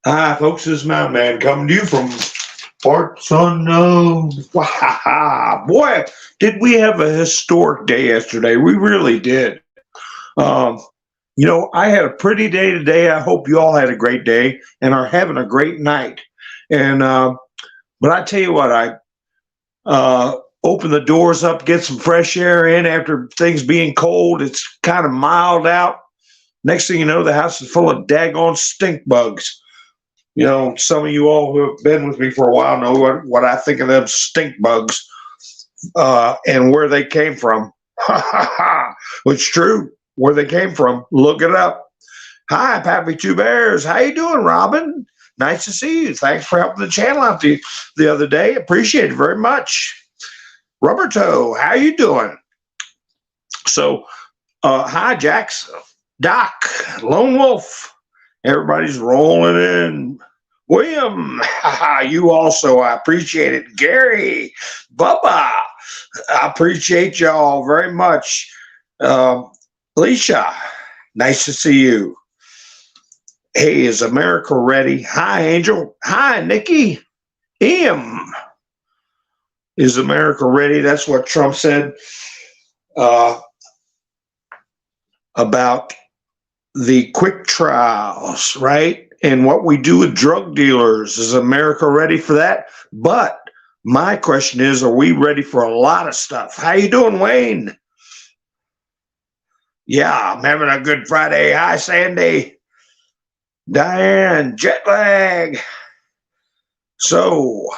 Hi, folks. This is Mountain Man coming to you from parts unknown. Wow, boy, did we have a historic day yesterday. We really did. Um, I had a pretty day today. I hope you all had a great day and are having a great night. And but I tell you what, I open the doors up, get some fresh air in after things being cold. It's kind of mild out. Next thing you know, the house is full of daggone stink bugs. Some of you all who have been with me for a while know what I think of them stink bugs and where they came from. It's true. Where they came from, look it up. Hi, Pappy Two Bears. How you doing, Robin? Nice to see you. Thanks for helping the channel out the other day. Appreciate it very much. Rubber Toe, how you doing? So, hi, Jax, Doc, Lone Wolf. Everybody's rolling in. William, you also, I appreciate it. Gary, Bubba, I appreciate y'all very much. Alicia, nice to see you. Hey, is America ready? Hi, Angel. Hi, Nikki. Is America ready? That's what Trump said about the quick trials, right? And what we do with drug dealers. Is America ready for that? But my question is, are we ready for a lot of stuff? How you doing, Wayne? Yeah, I'm having a good Friday. Hi, Sandy. Diane, jet lag. So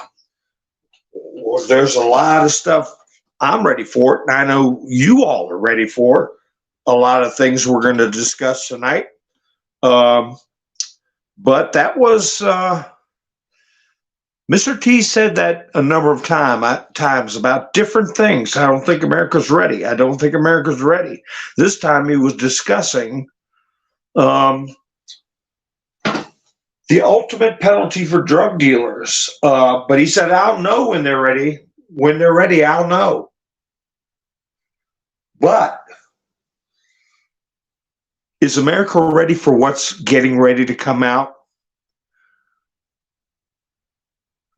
there's a lot of stuff I'm ready for it, and I know you all are ready for a lot of things we're going to discuss tonight. But that was Mr. T said that a number of times about different things. I don't think America's ready. I don't think America's ready. This time he was discussing the ultimate penalty for drug dealers. But he said, I'll know when they're ready. When they're ready, I'll know. But is America ready for what's getting ready to come out?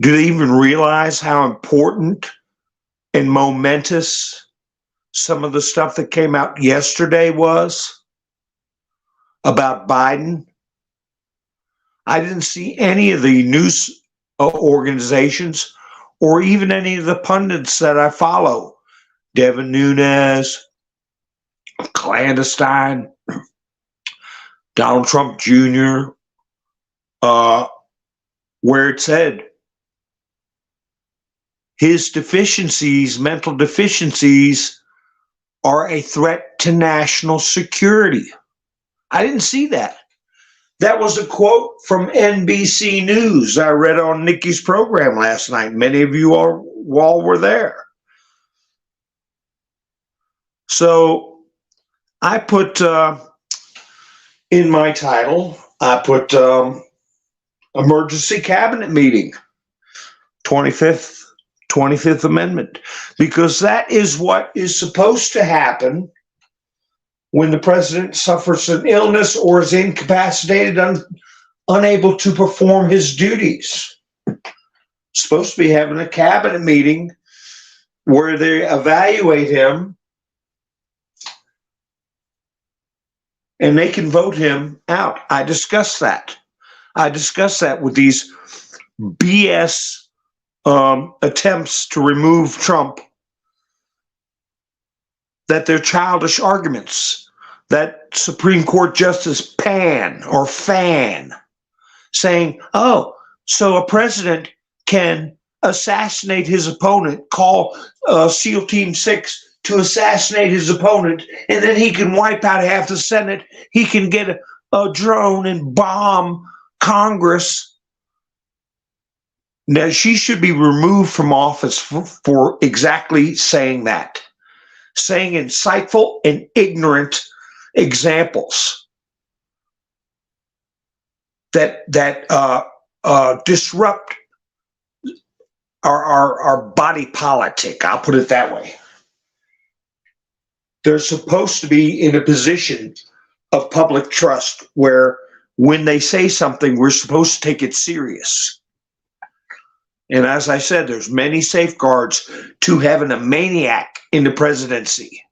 Do they even realize how important and momentous some of the stuff that came out yesterday was about Biden? I didn't see any of the news organizations or even any of the pundits that I follow. Devin Nunes, Clandestine, Donald Trump Jr., where it said his deficiencies, mental deficiencies, are a threat to national security. I didn't see that. That was a quote from NBC News I read on Nikki's program last night. Many of you all were there. So I put in my title, I put emergency cabinet meeting, 25th Amendment, because that is what is supposed to happen when the president suffers an illness or is incapacitated, unable to perform his duties. Supposed to be having a cabinet meeting where they evaluate him and they can vote him out. I discussed that. With these BS attempts to remove Trump, that they're childish arguments. That Supreme Court Justice Fan saying, oh, so a president can assassinate his opponent, call SEAL Team 6 to assassinate his opponent, and then he can wipe out half the Senate. He can get a drone and bomb Congress. Now, she should be removed from office for exactly saying that, saying insightful and ignorant examples that disrupt our body politic. I'll put it that way. They're supposed to be in a position of public trust where when they say something, we're supposed to take it serious. And as I said, there's many safeguards to having a maniac in the presidency.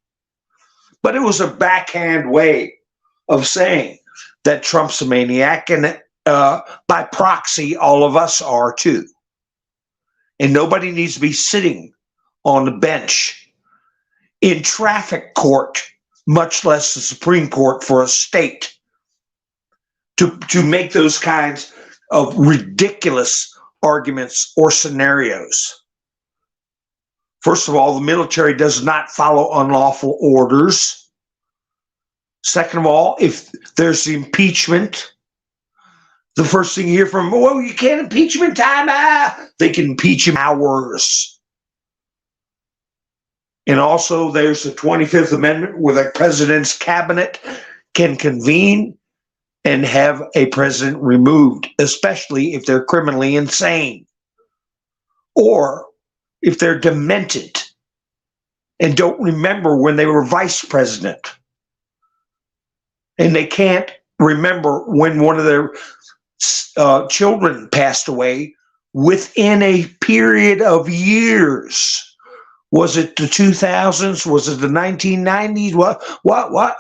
But it was a backhand way of saying that Trump's a maniac, and by proxy, all of us are too. And nobody needs to be sitting on the bench in traffic court, much less the Supreme Court for a state, to make those kinds of ridiculous arguments or scenarios. First of all, the military does not follow unlawful orders. Second of all, if there's impeachment, the first thing you hear from, well, you can't impeach him in time. They can impeach him hours. And also there's the 25th Amendment where the president's cabinet can convene and have a president removed, especially if they're criminally insane or if they're demented and don't remember when they were vice president. And they can't remember when one of their children passed away within a period of years. Was it the 2000s? Was it the 1990s? What?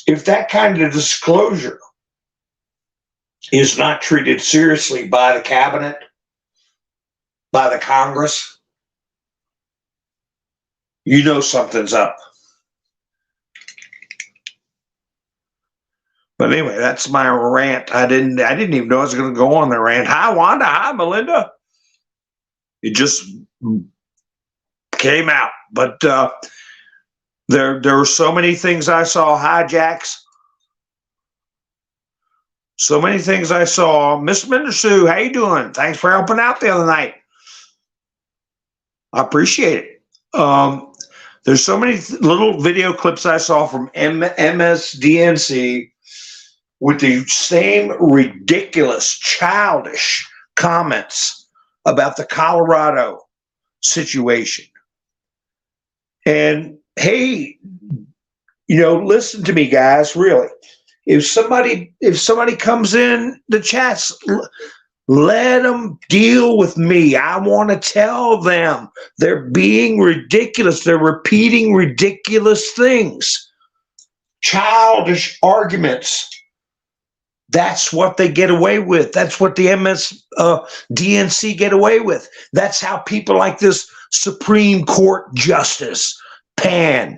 If that kind of disclosure is not treated seriously by the cabinet, by the Congress, you know something's up. But anyway, that's my rant. I didn't even know I was going to go on the rant. Hi, Wanda. Hi, Melinda. It just came out. But there were so many things I saw. Hijacks. So many things I saw. Miss Mindersue, how you doing? Thanks for helping out the other night. I appreciate it. There's so many little video clips I saw from MSDNC with the same ridiculous, childish comments about the Colorado situation. And hey, listen to me, guys, really. If somebody comes in the chats, let them deal with me. I want to tell them they're being ridiculous. They're repeating ridiculous things. Childish arguments. That's what they get away with. That's what the DNC get away with. That's how people like this Supreme Court Justice, Pan,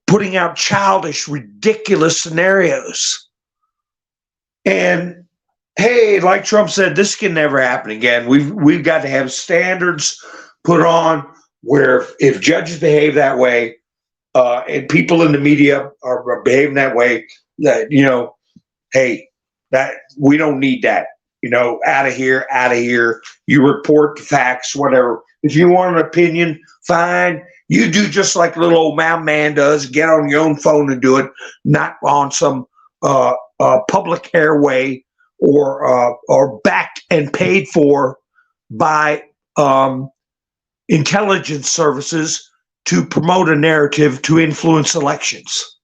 putting out childish, ridiculous scenarios. And hey, like Trump said, this can never happen again. We've got to have standards put on where if judges behave that way, and people in the media are behaving that way, that hey, that we don't need that. Out of here. You report the facts, whatever. If you want an opinion, fine. You do just like little old mountain man does. Get on your own phone and do it, not on some public airway or backed and paid for by intelligence services to promote a narrative to influence elections.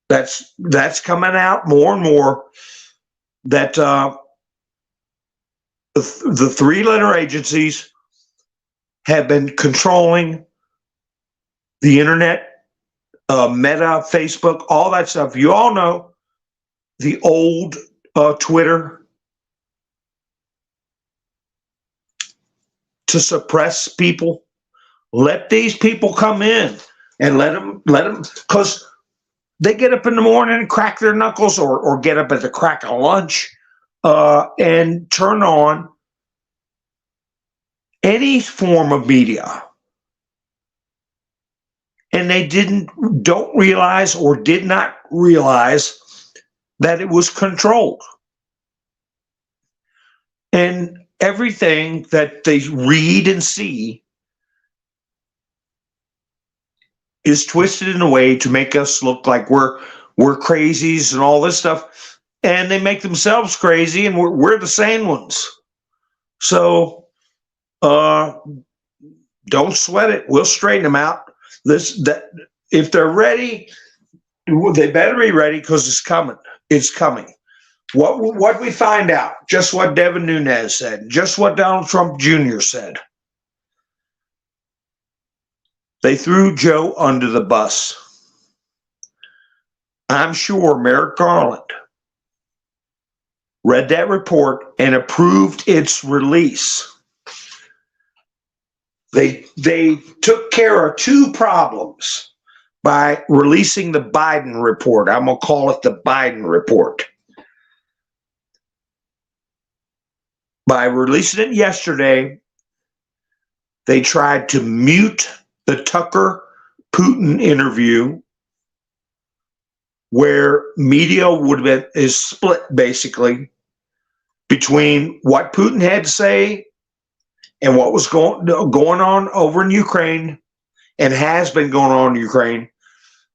That's coming out more and more, that the three-letter agencies have been controlling the internet, Meta, Facebook, all that stuff. You all know the old Twitter, to suppress people. Let these people come in and let them, because they get up in the morning and crack their knuckles, or get up at the crack of lunch and turn on any form of media. And they don't realize, or did not realize, that it was controlled. And everything that they read and see is twisted in a way to make us look like we're crazies and all this stuff. And they make themselves crazy, and we're the sane ones. So don't sweat it. We'll straighten them out. if they're ready, they better be ready because it's coming. It's coming. What we find out, just what Devin Nunes said, just what Donald Trump Jr. said. They threw Joe under the bus. I'm sure Merrick Garland read that report and approved its release. They took care of two problems by releasing the Biden report. I'm going to call it the Biden report. By releasing it yesterday, they tried to mute the Tucker Putin interview, where media is split basically between what Putin had to say and what was going on over in Ukraine and has been going on in Ukraine.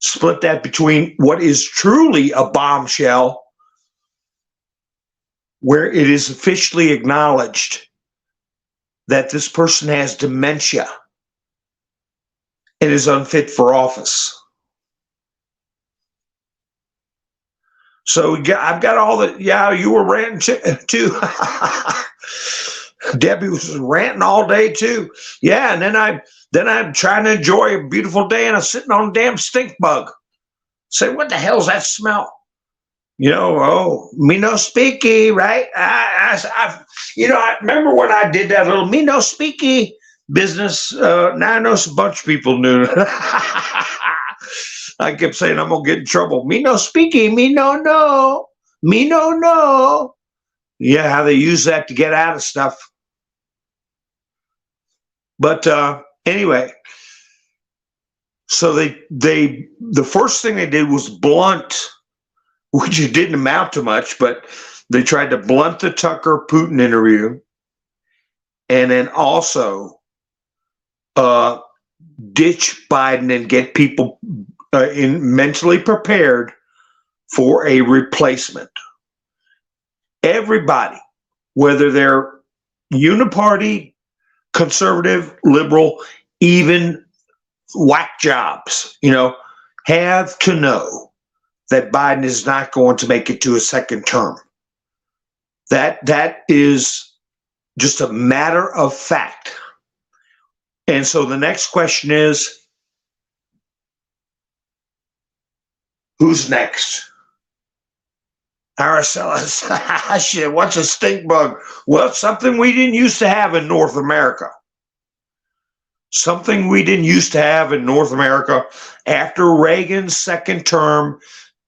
Split that between what is truly a bombshell, where it is officially acknowledged that this person has dementia and is unfit for office. So I've got all the, yeah, you were ranting too. Debbie was ranting all day too. Yeah, and then I'm trying to enjoy a beautiful day and I'm sitting on a damn stink bug. Say, what the hell's that smell? You know, oh, me no speaky, right? I remember when I did that little me no speaky business. Now I know a bunch of people knew. I kept saying I'm gonna get in trouble. Me no speaky, me no no, me no no. Yeah, how they use that to get out of stuff. But anyway, so the first thing they did was blunt, which it didn't amount to much, but they tried to blunt the Tucker Putin interview, and then also ditch Biden and get people mentally prepared for a replacement. Everybody, whether they're uniparty, conservative, liberal, even whack jobs, have to know that Biden is not going to make it to a second term. That is just a matter of fact. And so the next question is, who's next? Araceli, shit, what's a stink bug? Well, it's something we didn't used to have in North America. Something we didn't used to have in North America after Reagan's second term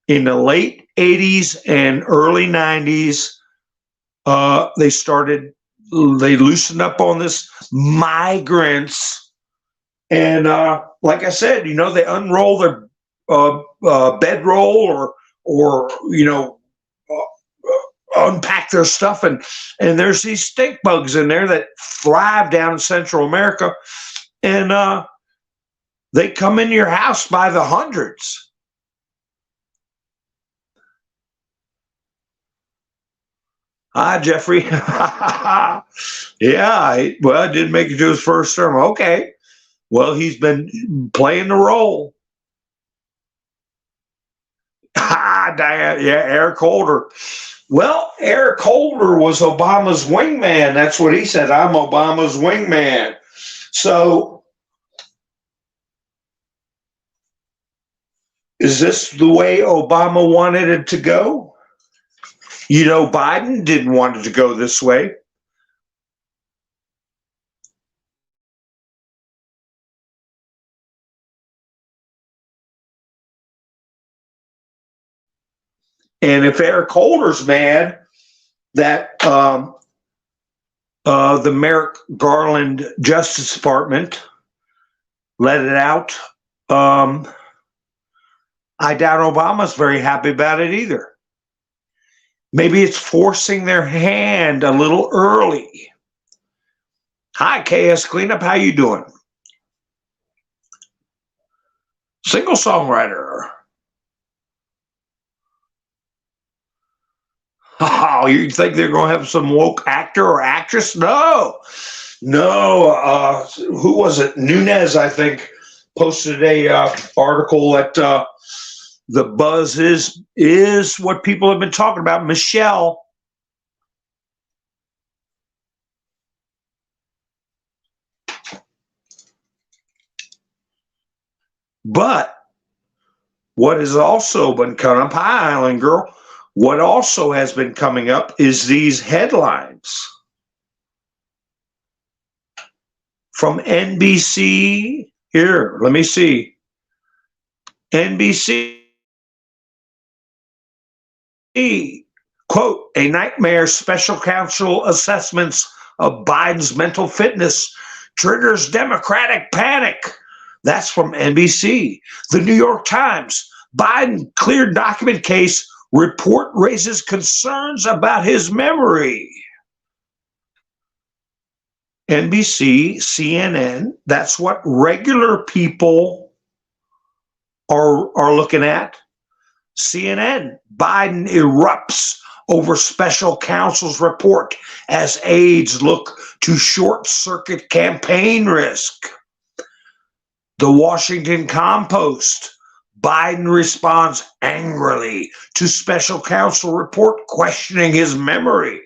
in the late 80s and early 90s. They loosened up on this migrants. And like I said, they unroll their bedroll or unpack their stuff, and there's these stink bugs in there that thrive down in Central America, and they come into your house by the hundreds. Hi, Jeffrey. Yeah, well, I didn't make it to his first term. Okay. Well, he's been playing the role. Diane, yeah, Eric Holder. Well, Eric Holder was Obama's wingman. That's what he said. I'm Obama's wingman. So is this the way Obama wanted it to go? Biden didn't want it to go this way. And if Eric Holder's mad that the Merrick Garland Justice Department let it out, I doubt Obama's very happy about it either. Maybe it's forcing their hand a little early. Hi, KS Cleanup. How you doing? Single songwriter. Oh, you think they're going to have some woke actor or actress? No. Who was it? Nunes, I think, posted a article that the buzz is what people have been talking about. Michelle. But what has also been coming up, hi, Island Girl, what also has been coming up is these headlines from NBC. Here, let me see. NBC, quote, a nightmare special counsel assessments of Biden's mental fitness triggers Democratic panic. That's from NBC. The New York Times, Biden cleared document case report raises concerns about his memory. NBC, CNN, that's what regular people are looking at. CNN, Biden erupts over special counsel's report as aides look to short circuit campaign risk. The Washington Compost, Biden responds angrily to special counsel report questioning his memory.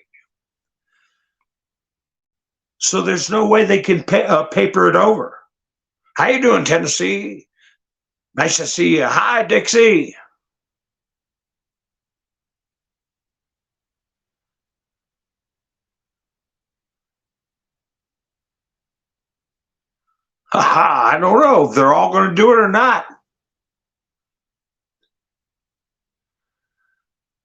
So there's no way they can paper it over. How you doing, Tennessee? Nice to see you. Hi, Dixie. I don't know if they're all going to do it or not.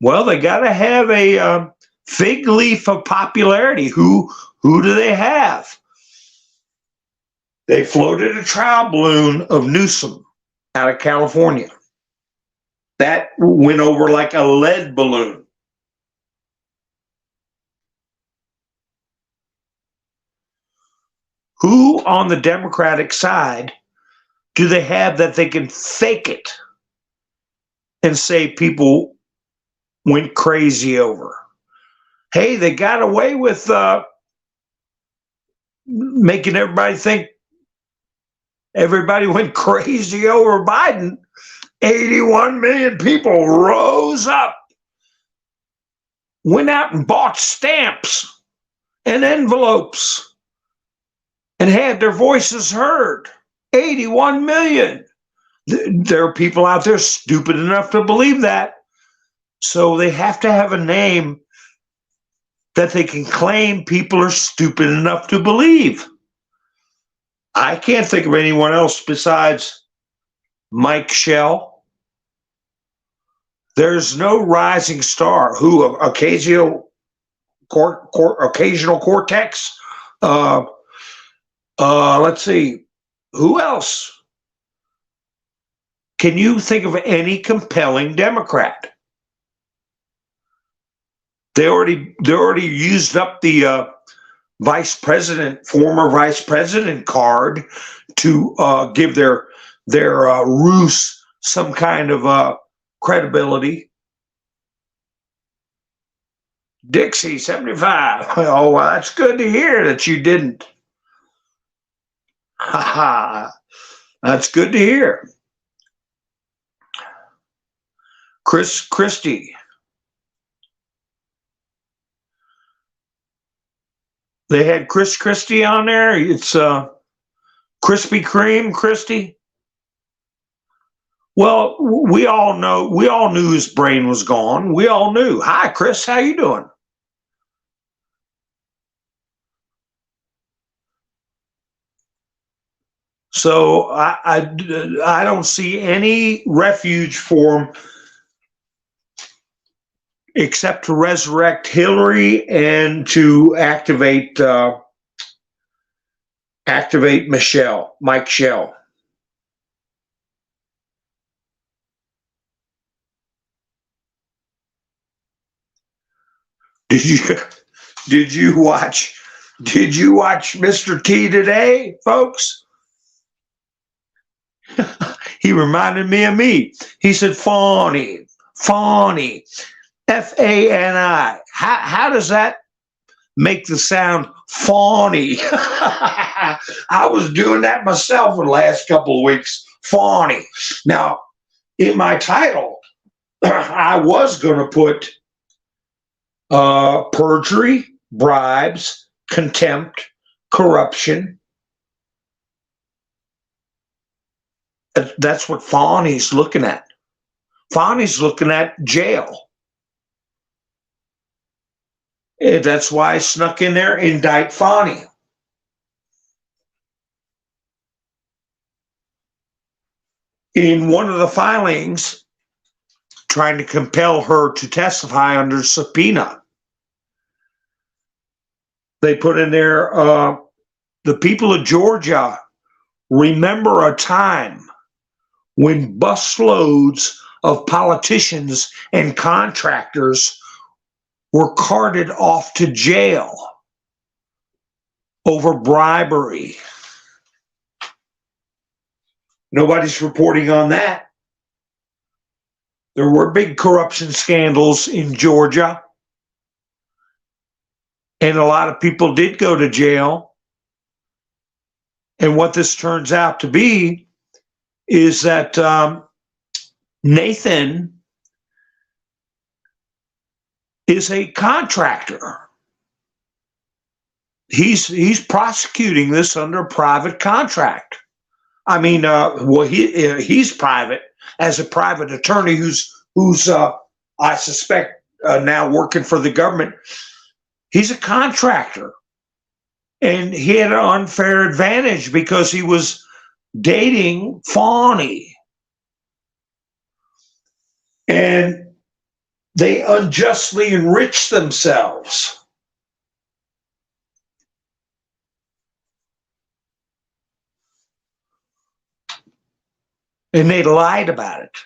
Well, they got to have a fig leaf of popularity. Who do they have? They floated a trial balloon of Newsom out of California. That went over like a lead balloon. Who on the Democratic side do they have that they can fake it and say people went crazy over? Hey, they got away with making everybody think everybody went crazy over Biden. 81 million people rose up, went out and bought stamps and envelopes and had their voices heard. 81 million. There are people out there stupid enough to believe that. So they have to have a name that they can claim people are stupid enough to believe. I can't think of anyone else besides Mike Shell. There's no rising star. Who? Occasional Cortex? Let's see. Who else? Can you think of any compelling Democrat? They already used up the former vice president card to give their ruse some kind of credibility. Dixie 75. Oh, well, that's good to hear that you didn't. That's good to hear. Chris Christie. They had Chris Christie on there. It's Krispy Kreme Christie. Well, we all knew his brain was gone. We all knew. Hi, Chris, how you doing? So I don't see any refuge for him except to resurrect Hillary and to activate Mike Shell. Did you watch Mr. T today, folks? He reminded me of me. He said, Fani, Fani, F-A-N-I. How does that make the sound Fani. I was doing that myself in the last couple of weeks. Fani. Now, in my title, I was going to put perjury, bribes, contempt, corruption. That's what Fani's looking at. Fani's looking at jail. That's why I snuck in there, indict Fani. In one of the filings, trying to compel her to testify under subpoena, they put in there, the people of Georgia remember a time when busloads of politicians and contractors were carted off to jail over bribery. Nobody's reporting on that. There were big corruption scandals in Georgia, and a lot of people did go to jail. And what this turns out to be is that Nathan is a contractor. He's prosecuting this under a private contract. I mean, he's private as a private attorney who's I suspect now working for the government. He's a contractor, and he had an unfair advantage because he was dating Fani, and they unjustly enriched themselves. And they lied about it.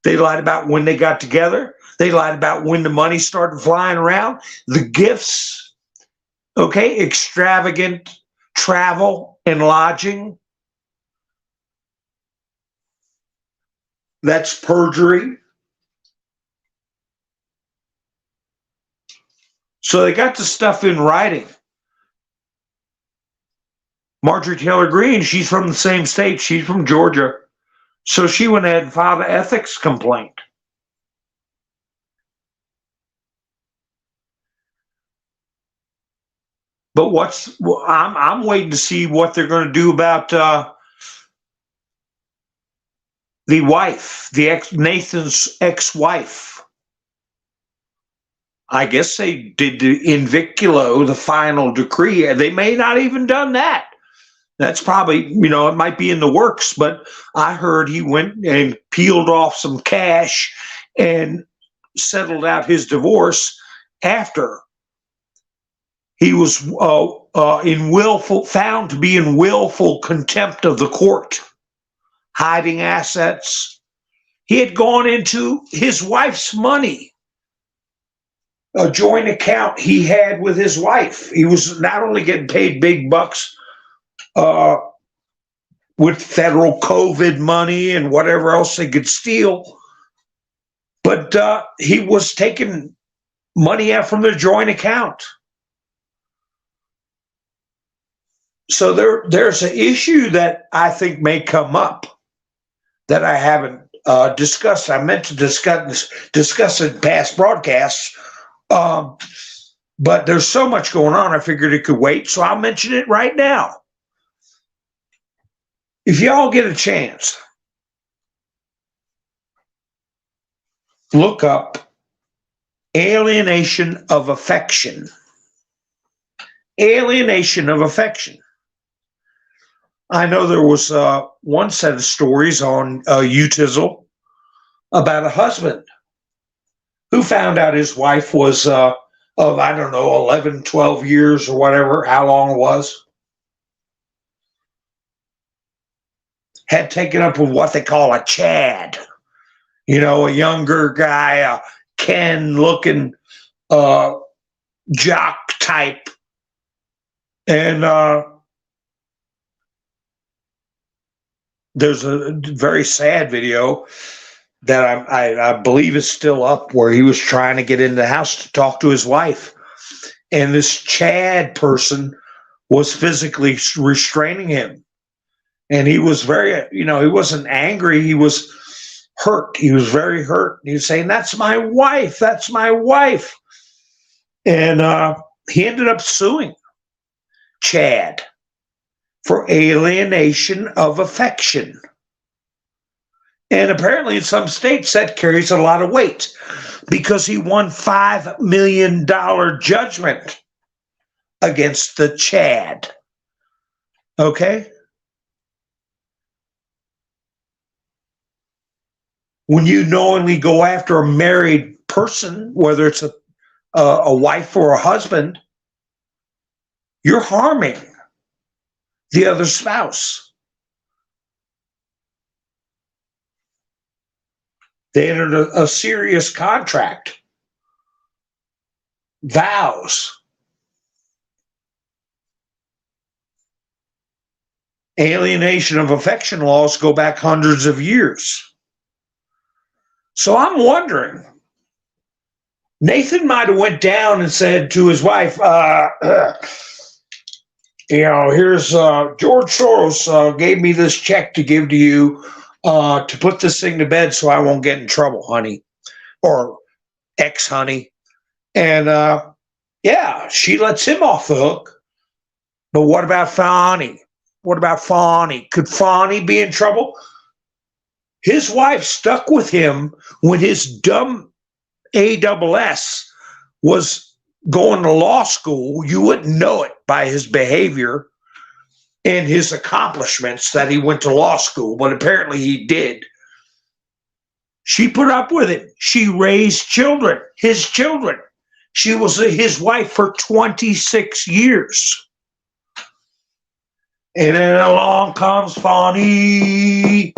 They lied about when they got together. They lied about when the money started flying around, the gifts, okay, extravagant travel and lodging. That's perjury. So they got the stuff in writing. Marjorie Taylor Greene, she's from the same state. She's from Georgia. So she went ahead and filed an ethics complaint. But I'm waiting to see what they're going to do about the wife, Nathan's ex-wife. I guess they did the inviculo, the final decree, and they may not even done that. That's probably, it might be in the works, but I heard he went and peeled off some cash and settled out his divorce after he was found to be in willful contempt of the court, hiding assets. He had gone into his wife's money, a joint account he had with his wife. He was not only getting paid big bucks with federal COVID money and whatever else they could steal, but he was taking money out from their joint account. So there's an issue that I think may come up that I haven't discussed. I meant to discuss in past broadcasts, but there's so much going on, I figured it could wait, so I'll mention it right now. If y'all get a chance, look up Alienation of Affection. Alienation of Affection. I know there was one set of stories on Utizzle about a husband who found out his wife was of, 11, 12 years or whatever, how long it was, had taken up with what they call a Chad, a younger guy, a Ken-looking jock type. And there's a very sad video that I believe is still up where he was trying to get in the house to talk to his wife. and this Chad person was physically restraining him. And he was very, he wasn't angry. He was hurt. He was very hurt. He was saying, "That's my wife. That's my wife." And he ended up suing Chad for alienation of affection. And apparently in some states that carries a lot of weight because he won $5 million judgment against the Chad. Okay? When you knowingly go after a married person, whether it's a wife or a husband, you're harming the other spouse. They entered a serious contract, vows. Alienation of affection laws go back hundreds of years. So I'm wondering, Nathan might have went down and said to his wife, here's George Soros gave me this check to give to you to put this thing to bed so I won't get in trouble, honey, or ex-honey. And she lets him off the hook. But what about Fani? What about Fonnie? Could Fonnie be in trouble? His wife stuck with him when his dumb ASS was going to law school. You wouldn't know it by his behavior and his accomplishments that he went to law school, but apparently he did. She put up with him. She raised children, his children. She was his wife for 26 years. And then along comes Fani.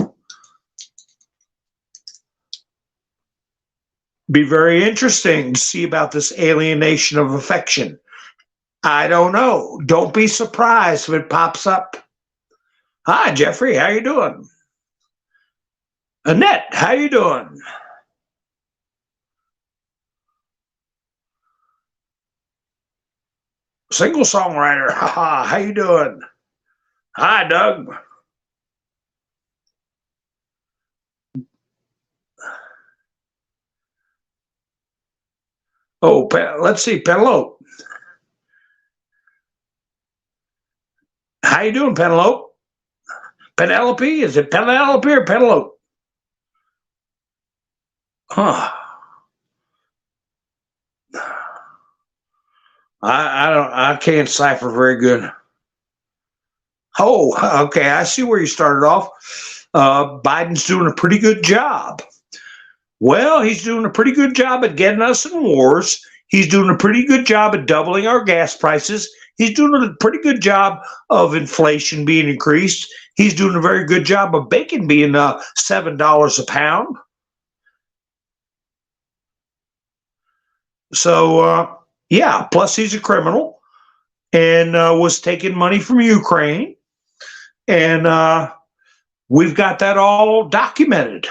Be very interesting to see about this alienation of affection. I don't know. Don't be surprised if it pops up. Hi, Jeffrey. How you doing? Annette, how you doing? Single songwriter. Haha, how you doing? Hi, Doug. Oh, let's see, Penelope. How you doing, Penelope? Penelope? Is it Penelope or Penelope? Huh. I can't cipher very good. Oh, okay. I see where you started off. Biden's doing a pretty good job. Well, he's doing a pretty good job at getting us in wars. He's doing a pretty good job at doubling our gas prices. He's doing a pretty good job of inflation being increased. He's doing a very good job of bacon being $7 a pound. So, plus he's a criminal and was taking money from Ukraine. And we've got that all documented.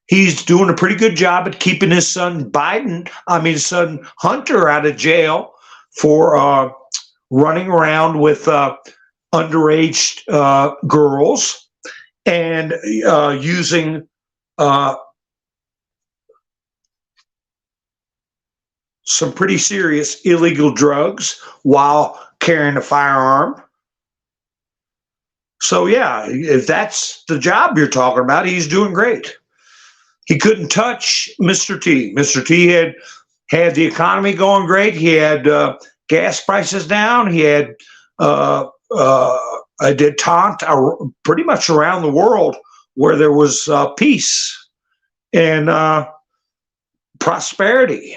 He's doing a pretty good job at keeping his son son Hunter out of jail for running around with underage girls and using some pretty serious illegal drugs while carrying a firearm. So, if that's the job you're talking about, he's doing great. He couldn't touch Mr. T. Mr. T had the economy going great. He had gas prices down. He had a detente pretty much around the world where there was peace and prosperity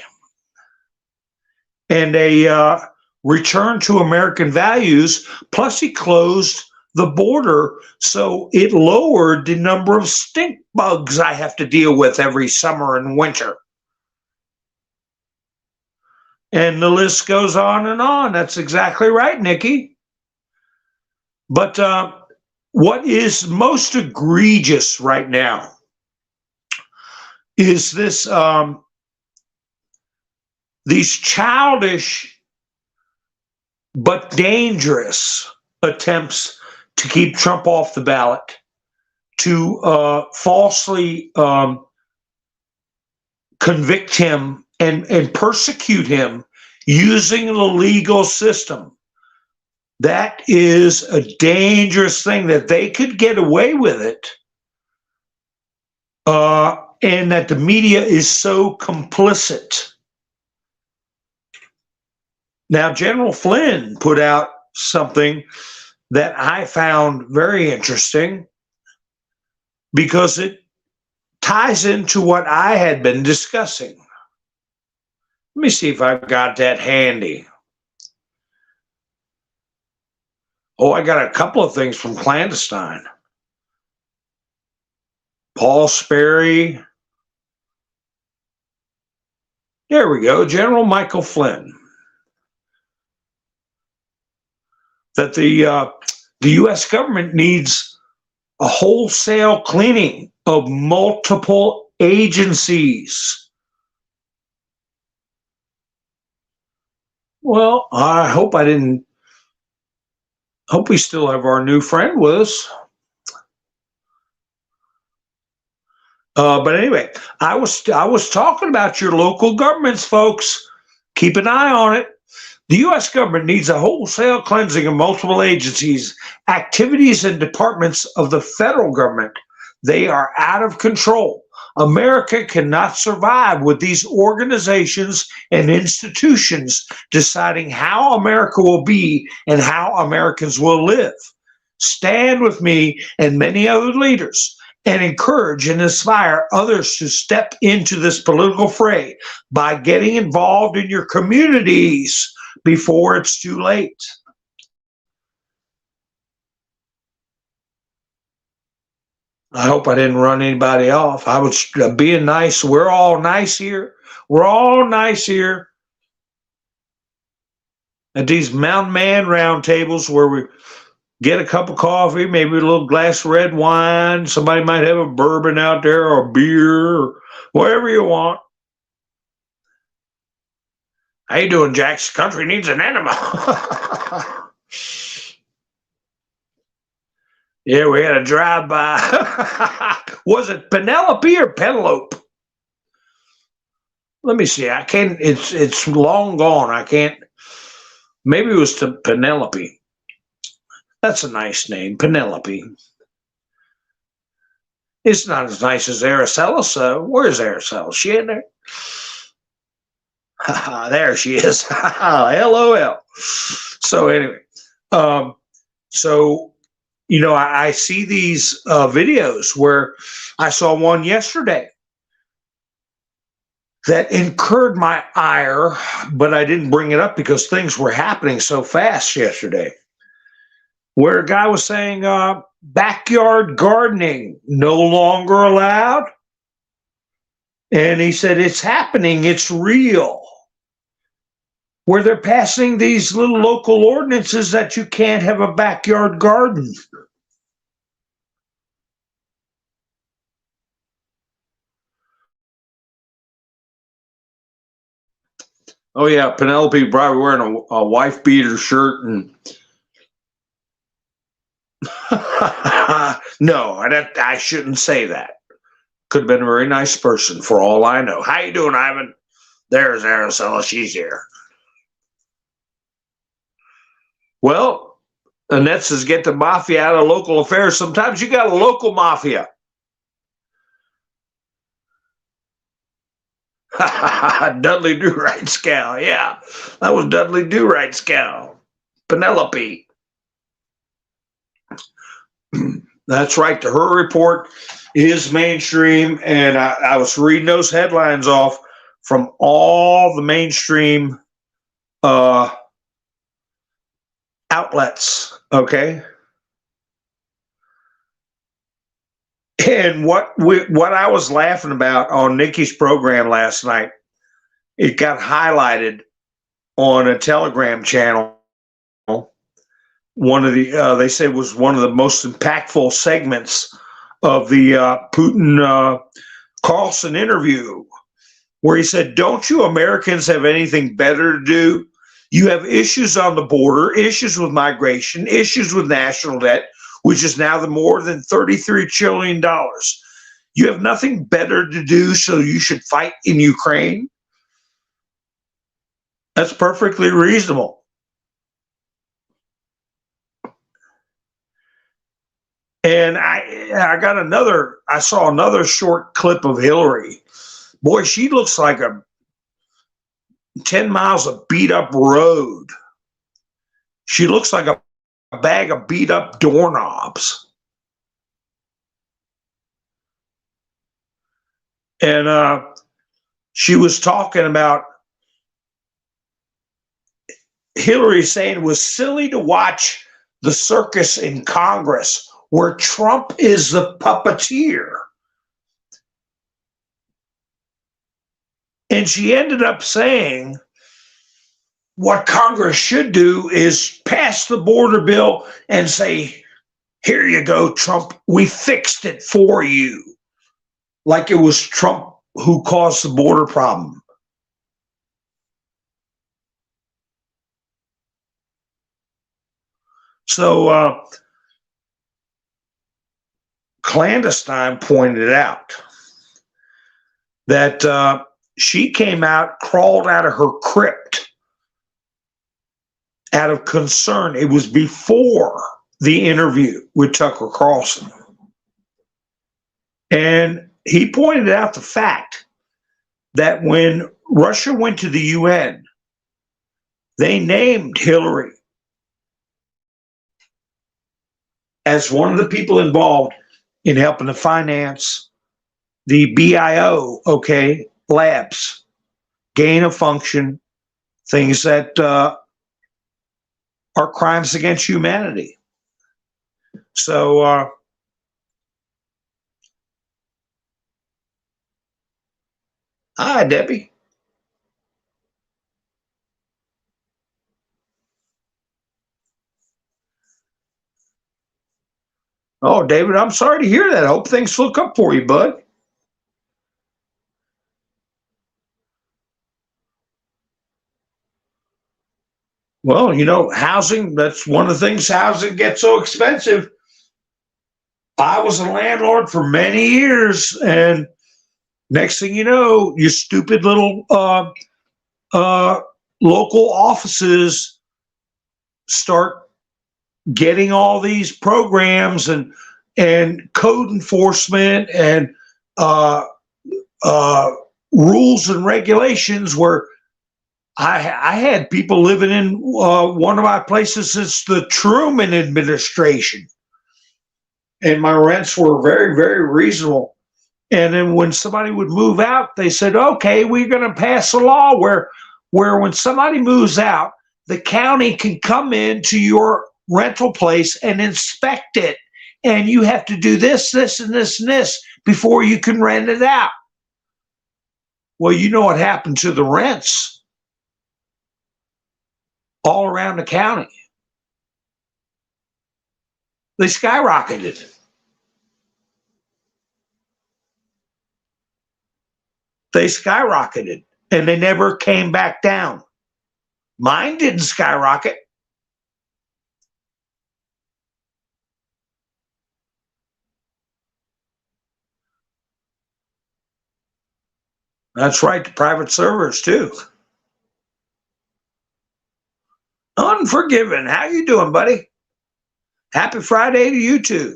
and a return to American values. Plus, he closed the border, so it lowered the number of stink bugs I have to deal with every summer and winter. And the list goes on and on. That's exactly right, Nikki. But what is most egregious right now is this these childish but dangerous attempts to keep Trump off the ballot, to falsely convict him and persecute him using the legal system. That is a dangerous thing, that they could get away with it, and that the media is so complicit. Now, General Flynn put out something that I found very interesting because it ties into what I had been discussing. Let me see if I've got that handy. Oh, I got a couple of things from Clandestine. Paul Sperry. There we go. General Michael Flynn. That the U.S. government needs a wholesale cleaning of multiple agencies. Well, I hope we still have our new friend with us. But anyway, I was talking about your local governments, folks. Keep an eye on it. The U.S. government needs a wholesale cleansing of multiple agencies, activities, and departments of the federal government. They are out of control. America cannot survive with these organizations and institutions deciding how America will be and how Americans will live. Stand with me and many other leaders and encourage and inspire others to step into this political fray by getting involved in your communities before it's too late. I hope I didn't run anybody off. I was being nice. We're all nice here. We're all nice here at these Mountain Man roundtables where we get a cup of coffee, maybe a little glass of red wine. Somebody might have a bourbon out there or a beer or whatever you want. How you doing, Jack's country needs an enema. Yeah, we had a drive-by. Was it Penelope or Penelope? Let me see. I can't. It's long gone. I can't. Maybe it was to Penelope. That's a nice name, Penelope. It's not as nice as Araceli. So where's Araceli? She in there? There she is. LOL. So anyway, so. You know, I see these videos where I saw one yesterday that incurred my ire, but I didn't bring it up because things were happening so fast yesterday, where a guy was saying backyard gardening no longer allowed. And he said, it's happening, it's real. Where they're passing these little local ordinances that you can't have a backyard garden. Oh yeah, Penelope probably wearing a wife beater shirt and no, I shouldn't say that. Could have been a very nice person for all I know. How you doing, Ivan? There's Araceli, she's here. Well, Annette says get the mafia out of local affairs. Sometimes you got a local mafia. Dudley Do-Right Scow. Yeah, that was Dudley Do-Right Scow. Penelope. That's right. The Her Report is mainstream. And I was reading those headlines off from all the mainstream outlets, okay? And what I was laughing about on Nikki's program last night, it got highlighted on a Telegram channel. One of the they said was one of the most impactful segments of the Putin-Carlson interview, where he said, "Don't you Americans have anything better to do You have issues on the border, issues with migration, issues with national debt, which is now the more than $33 trillion. You have nothing better to do, so you should fight in Ukraine. That's perfectly reasonable. And I saw another short clip of Hillary. Boy, she looks like 10 miles of beat up road. She looks like a bag of beat up doorknobs. And she was talking about Hillary saying it was silly to watch the circus in Congress where Trump is the puppeteer. And she ended up saying what Congress should do is pass the border bill and say, here you go, Trump, we fixed it for you. Like it was Trump who caused the border problem. So Clandestine pointed out that she came out, crawled out of her crypt out of concern. It was before the interview with Tucker Carlson. And he pointed out the fact that when Russia went to the UN, they named Hillary as one of the people involved in helping to finance the BIO, labs, gain of function, things that are crimes against humanity. So hi, Debbie. Oh, David, I'm sorry to hear that. I hope things look up for you, bud. Well, housing, that's one of the things, housing gets so expensive. I was a landlord for many years, and next thing you know, your stupid little local offices start getting all these programs and code enforcement and rules and regulations where I had people living in one of my places since the Truman administration, and my rents were very, very reasonable. And then when somebody would move out, they said, okay, we're going to pass a law where when somebody moves out, the county can come into your rental place and inspect it. And you have to do this, this, and this, and this before you can rent it out. Well, you know what happened to the rents all around the county? They skyrocketed. And they never came back down. Mine didn't skyrocket. That's right, the private servers too. Unforgiven, how you doing, buddy? Happy Friday to you too.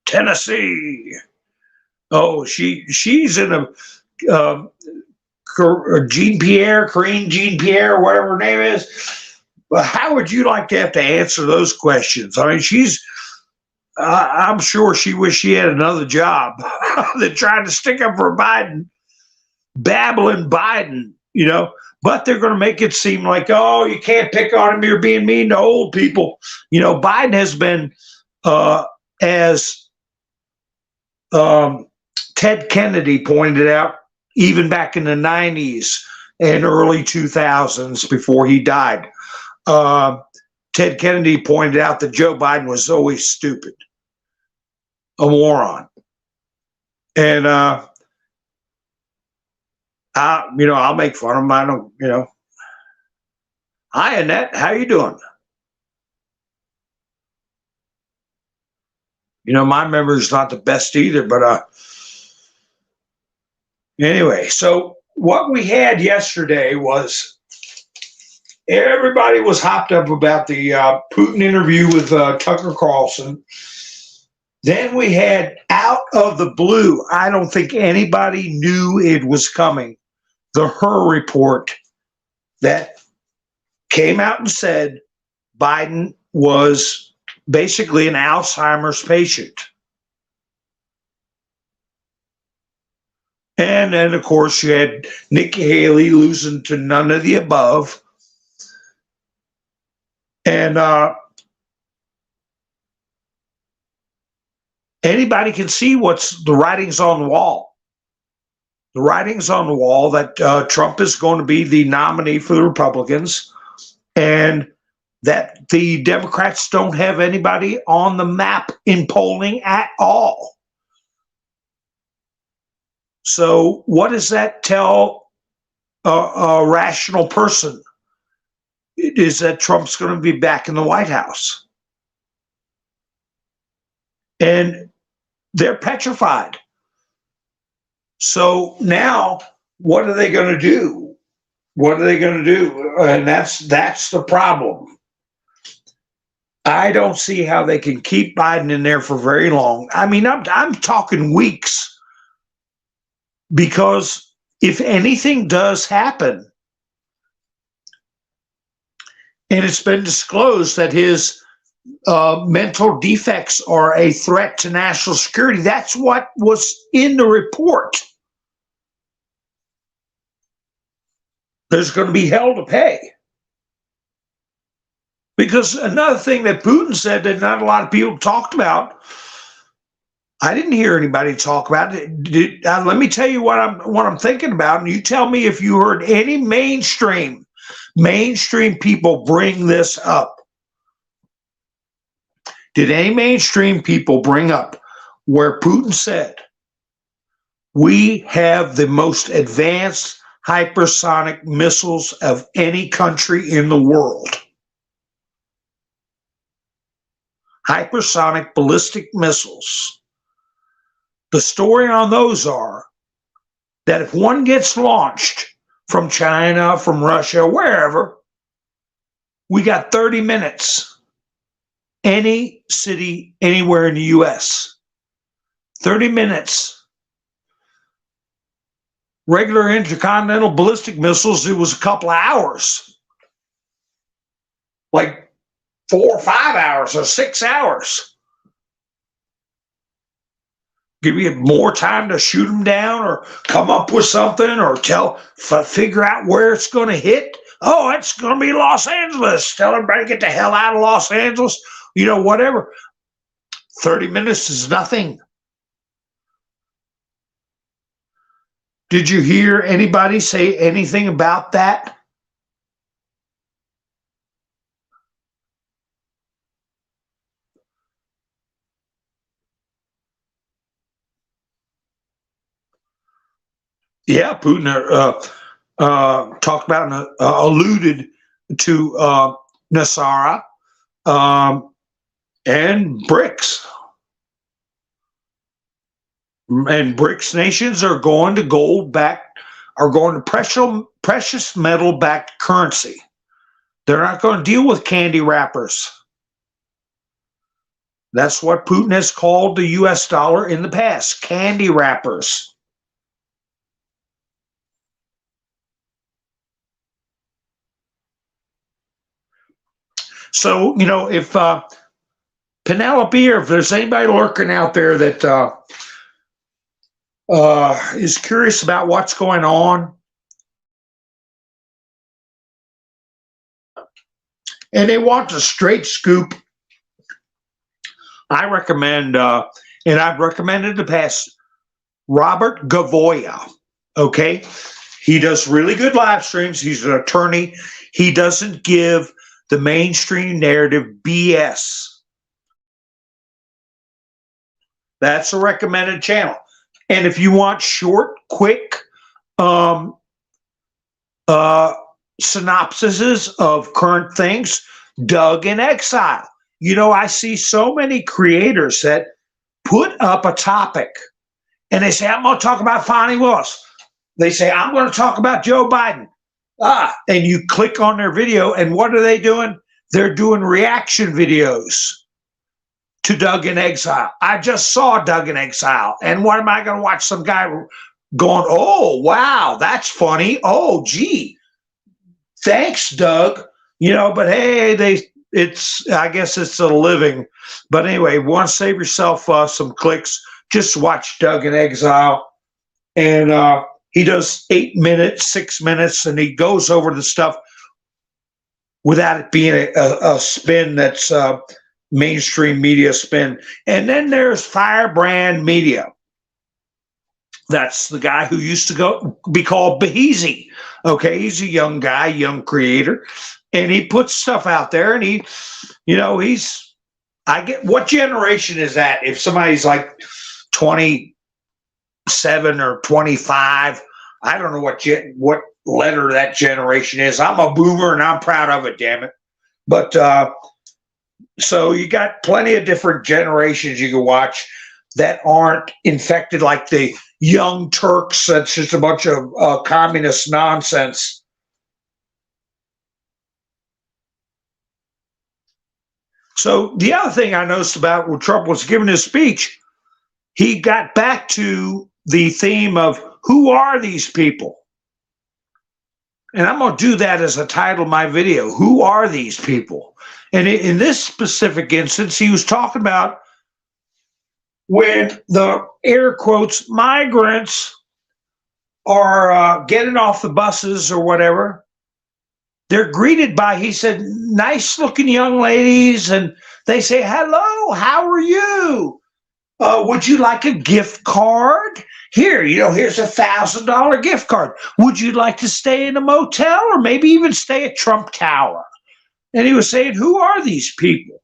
Tennessee. Oh, she's in a Corinne Jean Pierre, whatever her name is. But how would you like to have to answer those questions? I mean, I'm sure she wished she had another job than trying to stick up for Biden, babbling Biden, but they're going to make it seem like, oh, you can't pick on him, you're being mean to old people. Biden has been, as Ted Kennedy pointed out, even back in the 90s and early 2000s before he died, Ted Kennedy pointed out that Joe Biden was always stupid, a moron. And I'll make fun of them. I don't. Hi, Annette. How you doing? My memory's not the best either, but anyway. So what we had yesterday was everybody was hopped up about the Putin interview with Tucker Carlson. Then we had, out of the blue, I don't think anybody knew it was coming, the Her report that came out and said Biden was basically an Alzheimer's patient. And then, of course, you had Nikki Haley losing to none of the above. And anybody can see what's the writings on the wall. The writings on the wall that Trump is going to be the nominee for the Republicans, and that the Democrats don't have anybody on the map in polling at all. So what does that tell a rational person? It is that Trump's going to be back in the White House. And they're petrified. So now, what are they going to do? What are they going to do? And that's the problem. I don't see how they can keep Biden in there for very long. I mean, I'm talking weeks, because if anything does happen, and it's been disclosed that his mental defects are a threat to national security. That's what was in the report. There's going to be hell to pay. Because another thing that Putin said that not a lot of people talked about, I didn't hear anybody talk about it. Let me tell you what I'm thinking about, and you tell me if you heard any mainstream people bring this up. Did any mainstream people bring up where Putin said, we have the most advanced hypersonic missiles of any country in the world? Hypersonic ballistic missiles. The story on those are that if one gets launched from China, from Russia, wherever, we got 30 minutes. Any city, anywhere in the U.S. 30 minutes. Regular intercontinental ballistic missiles, it was a couple of hours. Like 4 or 5 hours or 6 hours. Give you more time to shoot them down or come up with something or figure out where it's going to hit. Oh, it's going to be Los Angeles. Tell everybody to get the hell out of Los Angeles. Whatever. 30 minutes is nothing. Did you hear anybody say anything about that? Yeah, Putin talked about and alluded to Nasara and BRICS. And BRICS nations are going to precious metal backed currency. They're not going to deal with candy wrappers. That's what Putin has called the US dollar in the past, candy wrappers. So, if Penelope, or if there's anybody lurking out there that is curious about what's going on, and they want the straight scoop, I recommend, and I've recommended in the past, Robert Gavoya. Okay, he does really good live streams. He's an attorney. He doesn't give the mainstream narrative BS. That's a recommended channel. And if you want short, quick um, synopsises of current things, Doug in Exile. You know, I see so many creators that put up a topic and they say, I'm going to talk about Fonnie Willis. They say, I'm going to talk about Joe Biden. And you click on their video, and what are they doing? They're doing reaction videos to Doug in Exile. I just saw Doug in Exile. And what am I going to watch? Some guy going, oh, wow, that's funny. Oh, gee, thanks, Doug. You know, but hey, I guess it's a living. But anyway, want to save yourself some clicks, just watch Doug in Exile. And he does 8 minutes, 6 minutes, and he goes over the stuff without it being a spin that's mainstream media spin. And then there's Firebrand Media. That's the guy who used to be called Beheezy. Okay, he's a young guy, young creator, and he puts stuff out there. And I get, what generation is that? If somebody's like 27 or 25, I don't know what letter that generation is. I'm a boomer and I'm proud of it, damn it. But so you got plenty of different generations you can watch that aren't infected like the Young Turks. That's just a bunch of communist nonsense. So the other thing I noticed about when Trump was giving his speech, he got back to the theme of who are these people? And I'm going to do that as a title of my video. Who are these people? And in this specific instance, he was talking about when the air quotes migrants are getting off the buses or whatever, they're greeted by, he said, nice looking young ladies. And they say, hello, how are you? Would you like a gift card? Here, here's $1,000 gift card. Would you like to stay in a motel or maybe even stay at Trump Tower? And he was saying, who are these people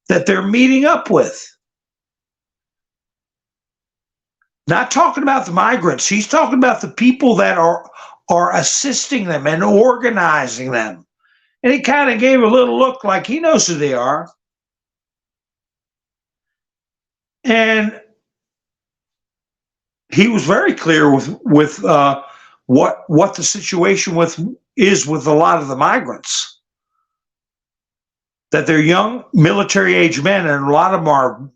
that they're meeting up with? Not talking about the migrants. He's talking about the people that are assisting them and organizing them. And he kind of gave a little look like he knows who they are. And he was very clear with what the situation is with a lot of the migrants. That they're young military-age men, and a lot of them are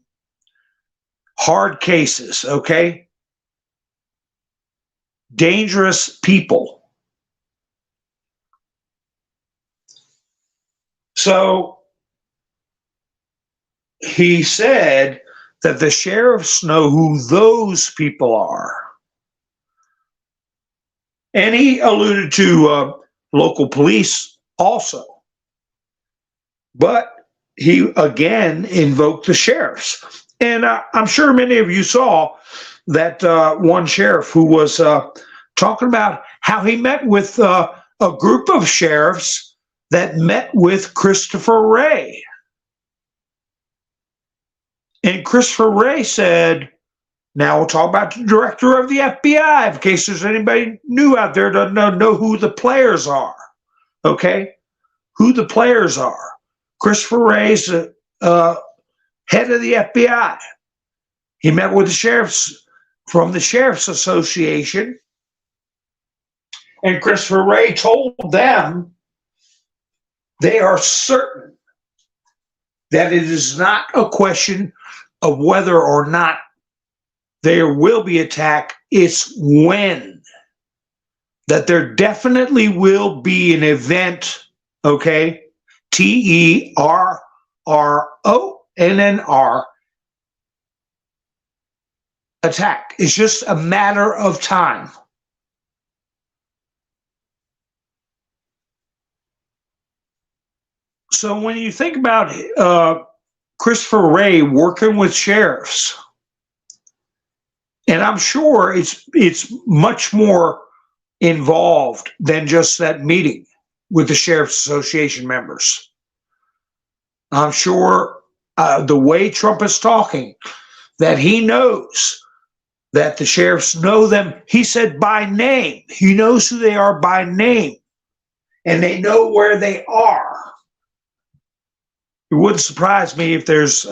hard cases, okay? Dangerous people. So he said that the sheriffs know who those people are. And he alluded to local police also. But he again invoked the sheriffs. And I'm sure many of you saw that one sheriff who was talking about how he met with a group of sheriffs that met with Christopher Wray. And Christopher Wray said, now we'll talk about the director of the FBI, in case there's anybody new out there that doesn't know who the players are. Okay? Who the players are. Christopher Wray's head of the FBI. He met with the sheriffs from the Sheriff's Association. And Christopher Wray told them they are certain that it is not a question of whether or not there will be attack, it's when. That there definitely will be an event, okay? TERRONNR attack. It's just a matter of time. So when you think about Christopher Wray working with sheriffs, and I'm sure it's much more involved than just that meeting with the Sheriff's Association members. I'm sure the way Trump is talking, that he knows that the sheriffs know them. He said by name. He knows who they are by name, and they know where they are. It wouldn't surprise me if there's,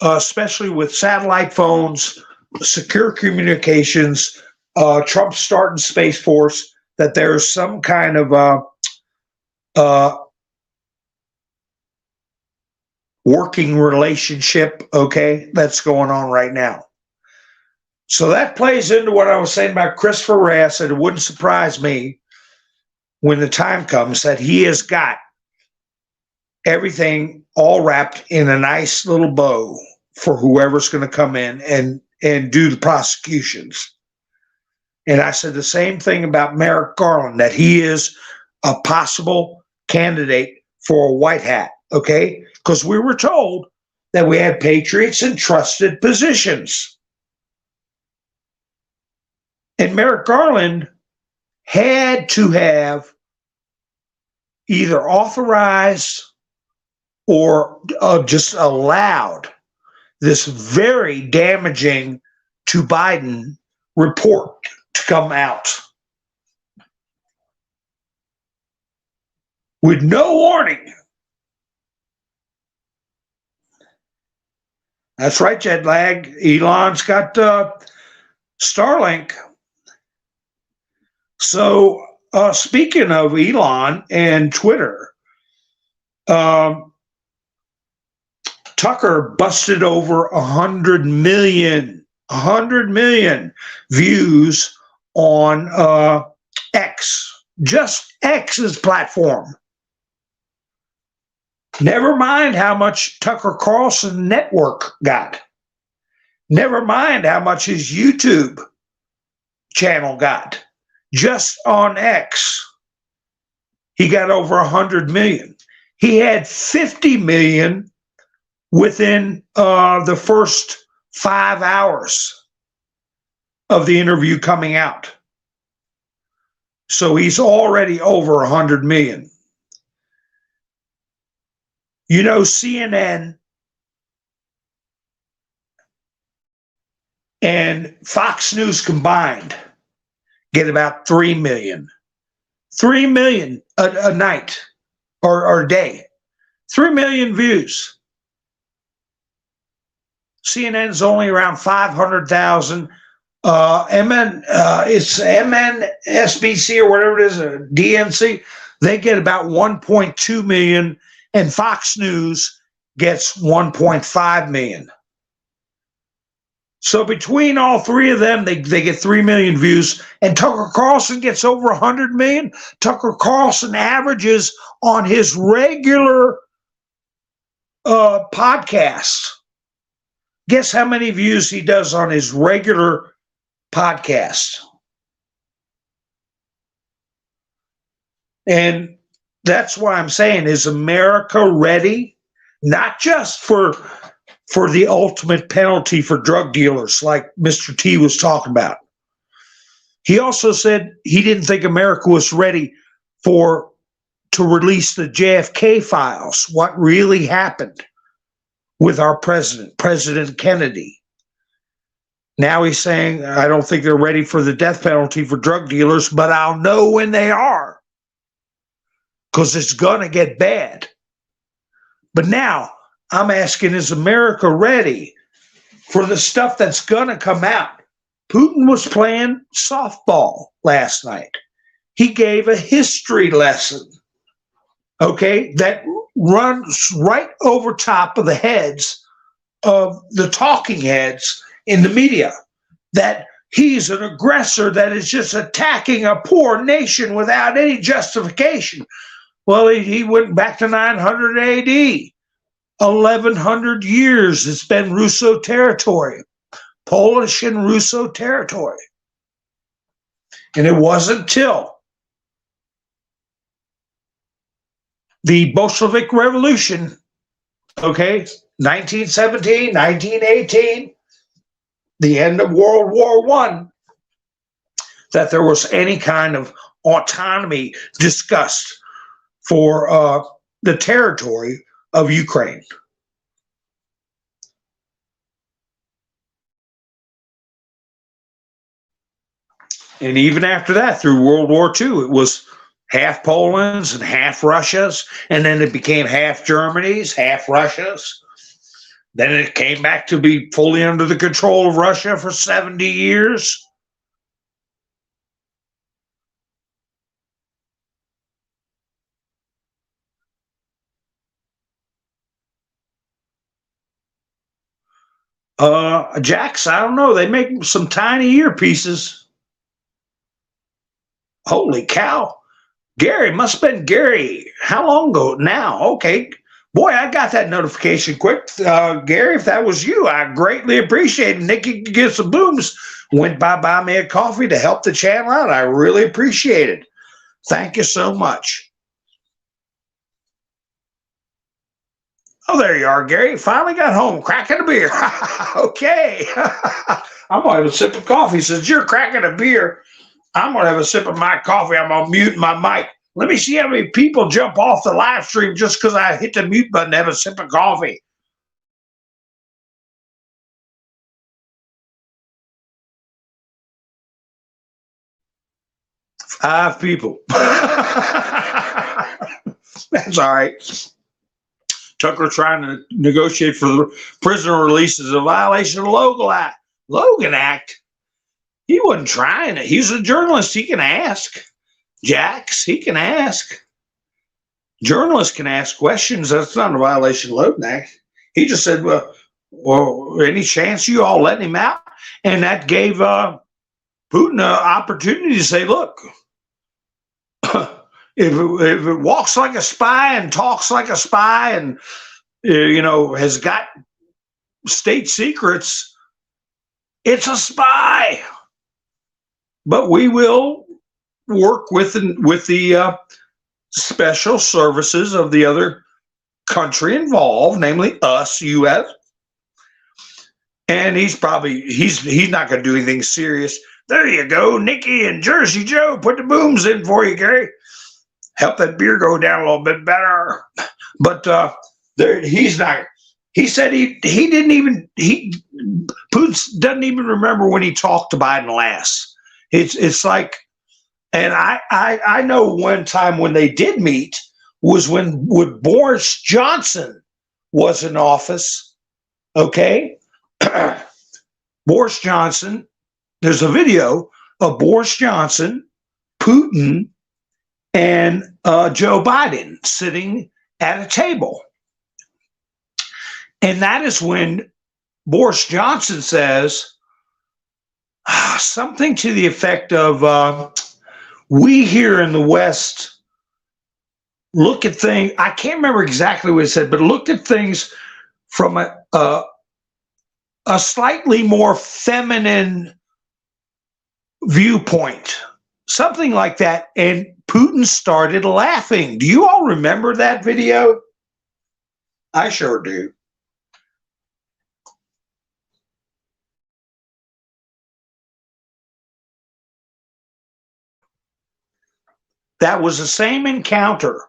especially with satellite phones, secure communications, Trump starting Space Force, that there's some kind of working relationship, okay, that's going on right now. So that plays into what I was saying about Christopher Wray. I said it wouldn't surprise me when the time comes that he has got everything all wrapped in a nice little bow for whoever's going to come in and do the prosecutions. And I said the same thing about Merrick Garland, that he is a possible candidate for a white hat, okay? Because we were told that we had patriots in trusted positions. And Merrick Garland had to have either authorized or just allowed this very damaging to Biden report to come out with no warning. That's right, jet lag. Elon's got Starlink. So speaking of Elon and Twitter, Tucker busted over 100 million views on X, just X's platform. Never mind how much Tucker Carlson network got. Never mind how much his YouTube channel got. Just on X, he got over 100 million. He had 50 million within the first 5 hours of the interview coming out. So he's already over 100 million. You know, CNN and Fox News combined get about 3 million. 3 million a night or a day. 3 million views. CNN's only around 500,000. It's MNSBC or whatever it is, DNC. They get about 1.2 million, and Fox News gets 1.5 million. So between all three of them, they get 3 million views, and Tucker Carlson gets over 100 million. Tucker Carlson averages on his regular podcast. Guess how many views he does on his regular podcast? And that's why I'm saying, is America ready? Not just for the ultimate penalty for drug dealers like Mr. T was talking about. He also said he didn't think America was ready to release the JFK files, what really happened with our president, President Kennedy. Now he's saying, I don't think they're ready for the death penalty for drug dealers, but I'll know when they are, because it's going to get bad. But now I'm asking, is America ready for the stuff that's going to come out? Putin was playing softball last night. He gave a history lesson, okay, that runs right over top of the heads of the talking heads in the media, that he's an aggressor that is just attacking a poor nation without any justification. Well, he went back to 900 AD. 1,100 years it's been Russo territory, Polish and Russo territory. And it wasn't till the Bolshevik Revolution, okay, 1917, 1918, the end of World War I, that there was any kind of autonomy discussed for the territory of Ukraine. And even after that, through World War II, it was half Poland's and half Russia's. And then it became half Germany's, half Russia's. Then it came back to be fully under the control of Russia for 70 years. Jacks, I don't know. They make some tiny earpieces. Holy cow. Gary, must have been Gary. How long ago now? Okay. Boy, I got that notification quick. Gary, if that was you, I greatly appreciate it. Nikki Gives the Booms went by buy me a coffee to help the channel out. I really appreciate it. Thank you so much. Oh, there you are, Gary. Finally got home, cracking a beer. Okay. I'm going to have a sip of coffee. Since you're cracking a beer, I'm going to have a sip of my coffee. I'm going to mute my mic. Let me see how many people jump off the live stream just because I hit the mute button to have a sip of coffee. Five people. That's all right. Tucker trying to negotiate for the prisoner release is a violation of the Logan Act. He wasn't trying it. He's a journalist. He can ask. Jax, he can ask. Journalists can ask questions. That's not a violation of the Logan Act. He just said, well, any chance you all letting him out? And that gave Putin an opportunity to say, look, if it walks like a spy and talks like a spy and, has got state secrets, it's a spy. But we will work with the special services of the other country involved, namely us, U.S. And he's not going to do anything serious. There you go, Nikki and Jersey Joe. Put the booms in for you, Gary. Help that beer go down a little bit better. But he's not. He said Putin doesn't even remember when he talked to Biden last. It's like, and I know one time when they did meet was when Boris Johnson was in office. Okay, Boris Johnson. There's a video of Boris Johnson, Putin, and Joe Biden sitting at a table. And that is when Boris Johnson says something to the effect of, we here in the West look at things, I can't remember exactly what he said, but look at things from a slightly more feminine viewpoint, something like that. And Putin started laughing. Do you all remember that video? I sure do. That was the same encounter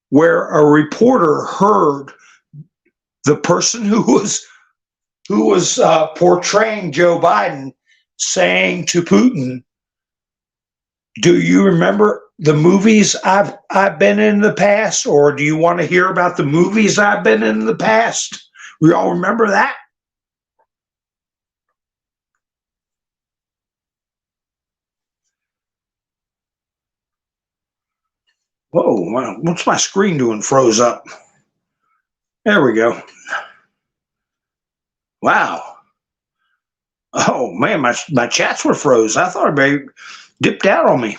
where a reporter heard the person who was portraying Joe Biden saying to Putin, do you remember the movies I've been in the past, or do you want to hear about the movies I've been in the past? We all remember that? Whoa, what's my screen doing? Froze up. There we go. Wow. Oh, man, my chats were froze. I thought everybody dipped out on me.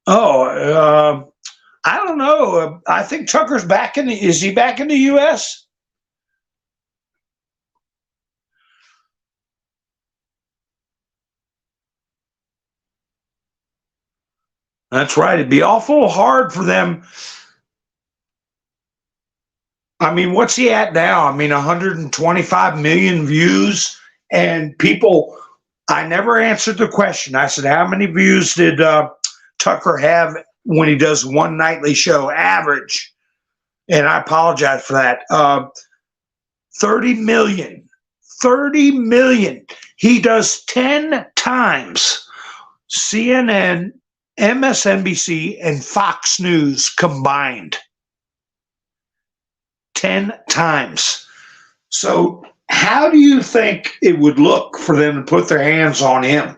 Oh, I don't know. I think Tucker's back is he back in the U.S.? That's right. It'd be awful hard for them. I mean, what's he at now? I mean, 125 million views, and people, I never answered the question. I said, how many views did Tucker have when he does one nightly show, average, and I apologize for that, 30 million. 30 million. He does 10 times CNN, MSNBC, and Fox News combined. 10 times. So how do you think it would look for them to put their hands on him?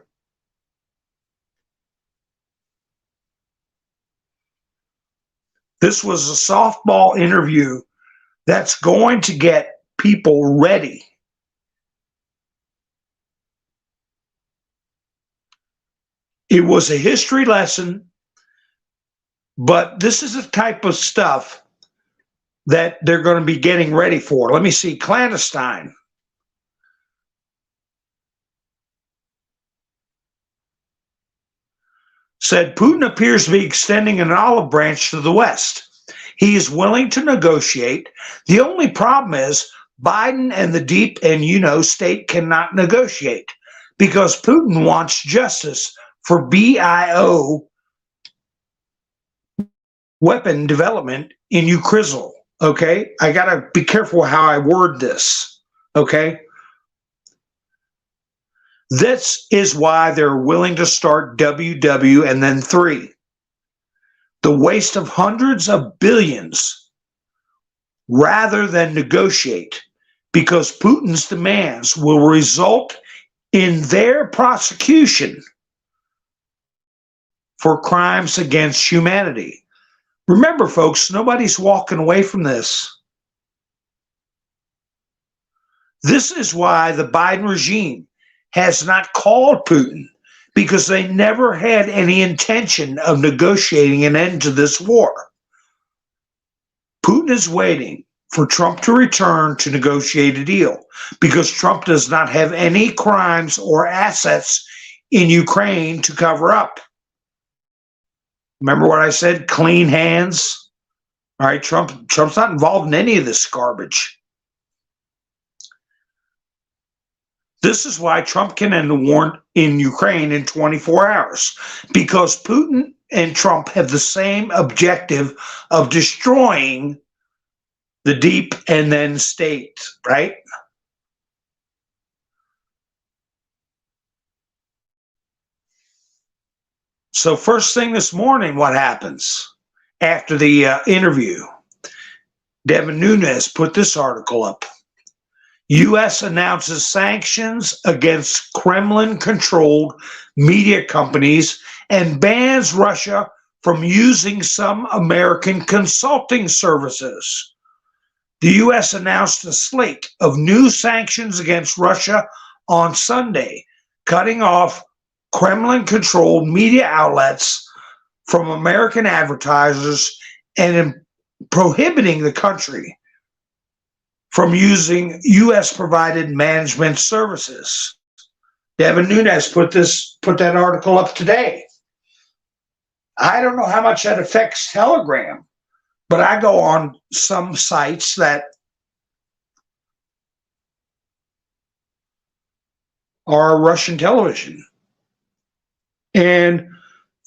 This was a softball interview that's going to get people ready. It was a history lesson, but this is the type of stuff that they're going to be getting ready for. Let me see. Clandestine. Said Putin appears to be extending an olive branch to the West. He is willing to negotiate. The only problem is Biden and the deep and state cannot negotiate because Putin wants justice for BIO weapon development in Ukraine. Okay, I got to be careful how I word this. Okay. This is why they're willing to start WW and then 3. The waste of hundreds of billions rather than negotiate, because Putin's demands will result in their prosecution for crimes against humanity. Remember, folks, nobody's walking away from this. This is why the Biden regime has not called Putin, because they never had any intention of negotiating an end to this war. Putin is waiting for Trump to return to negotiate a deal because Trump does not have any crimes or assets in Ukraine to cover up. Remember what I said? Clean hands. All right, Trump's not involved in any of this garbage. This is why Trump can end the war in Ukraine in 24 hours, because Putin and Trump have the same objective of destroying the deep and then state, right? So first thing this morning, what happens after the interview? Devin Nunes put this article up. U.S. announces sanctions against Kremlin-controlled media companies and bans Russia from using some American consulting services. The U.S. announced a slate of new sanctions against Russia on Sunday, cutting off Kremlin-controlled media outlets from American advertisers and prohibiting the country from using U.S.-provided management services. Devin Nunes put that article up today. I don't know how much that affects Telegram, but I go on some sites that are Russian television, and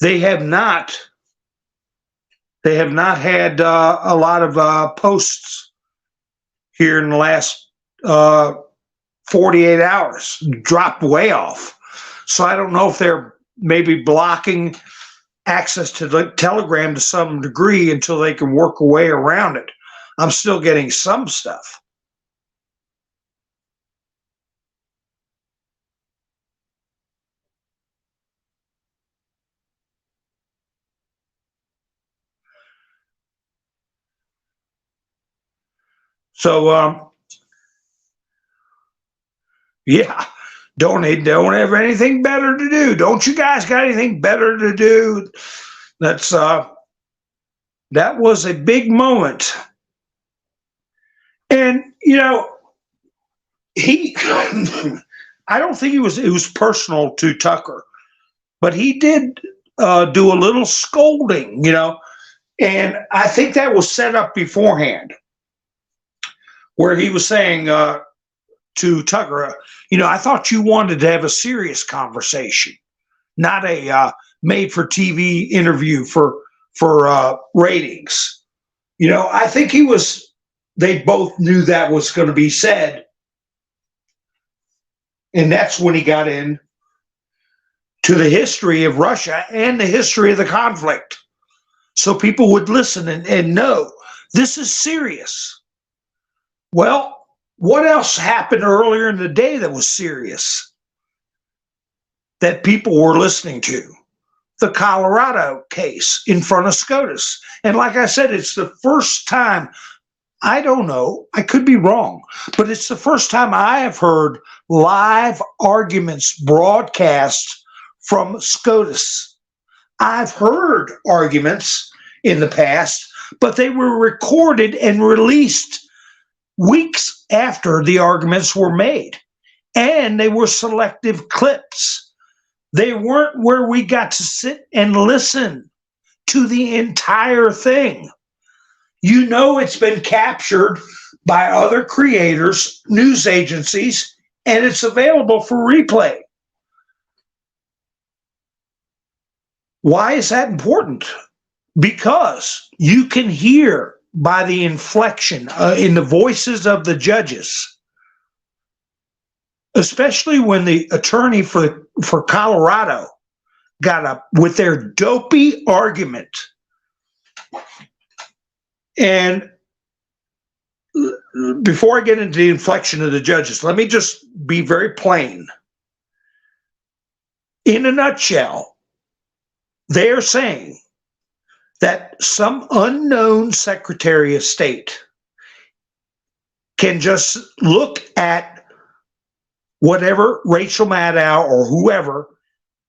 they have not had a lot of posts here in the last 48 hours, dropped way off. So I don't know if they're maybe blocking access to the Telegram to some degree until they can work a way around it. I'm still getting some stuff. So, yeah, don't have anything better to do. Don't you guys got anything better to do? That was a big moment. And, he, I don't think it was personal to Tucker, but he did do a little scolding, and I think that was set up beforehand, where he was saying to Tucker, I thought you wanted to have a serious conversation, not a made-for-TV interview for for ratings. You know, I think they both knew that was going to be said. And that's when he got in to the history of Russia and the history of the conflict. So people would listen and know this is serious. Well, what else happened earlier in the day that was serious that people were listening to? The Colorado case in front of SCOTUS. And like I said, it's the first time, I don't know, I could be wrong, but it's the first time I have heard live arguments broadcast from SCOTUS. I've heard arguments in the past, but they were recorded and released weeks after the arguments were made. And they were selective clips. They weren't where we got to sit and listen to the entire thing. You know, it's been captured by other creators, news agencies, and it's available for replay. Why is that important? Because you can hear by the inflection in the voices of the judges, especially when the attorney for Colorado got up with their dopey argument. And before I get into the inflection of the judges, let me just be very plain. In a nutshell, they are saying that some unknown Secretary of State can just look at whatever Rachel Maddow or whoever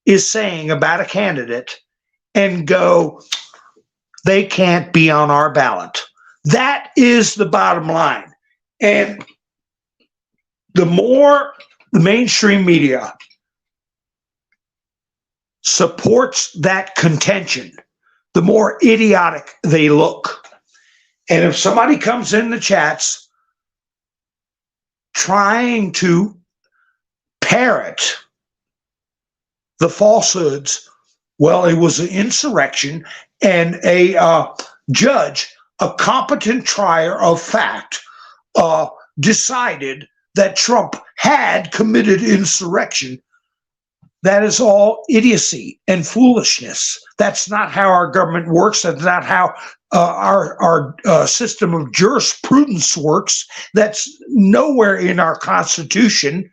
is saying about a candidate and go, they can't be on our ballot. That is the bottom line. And the more the mainstream media supports that contention, the more idiotic they look. And if somebody comes in the chats trying to parrot the falsehoods, well, it was an insurrection, and a judge, a competent trier of fact, decided that Trump had committed insurrection. That is all idiocy and foolishness. That's not how our government works. That's not how our system of jurisprudence works. That's nowhere in our Constitution.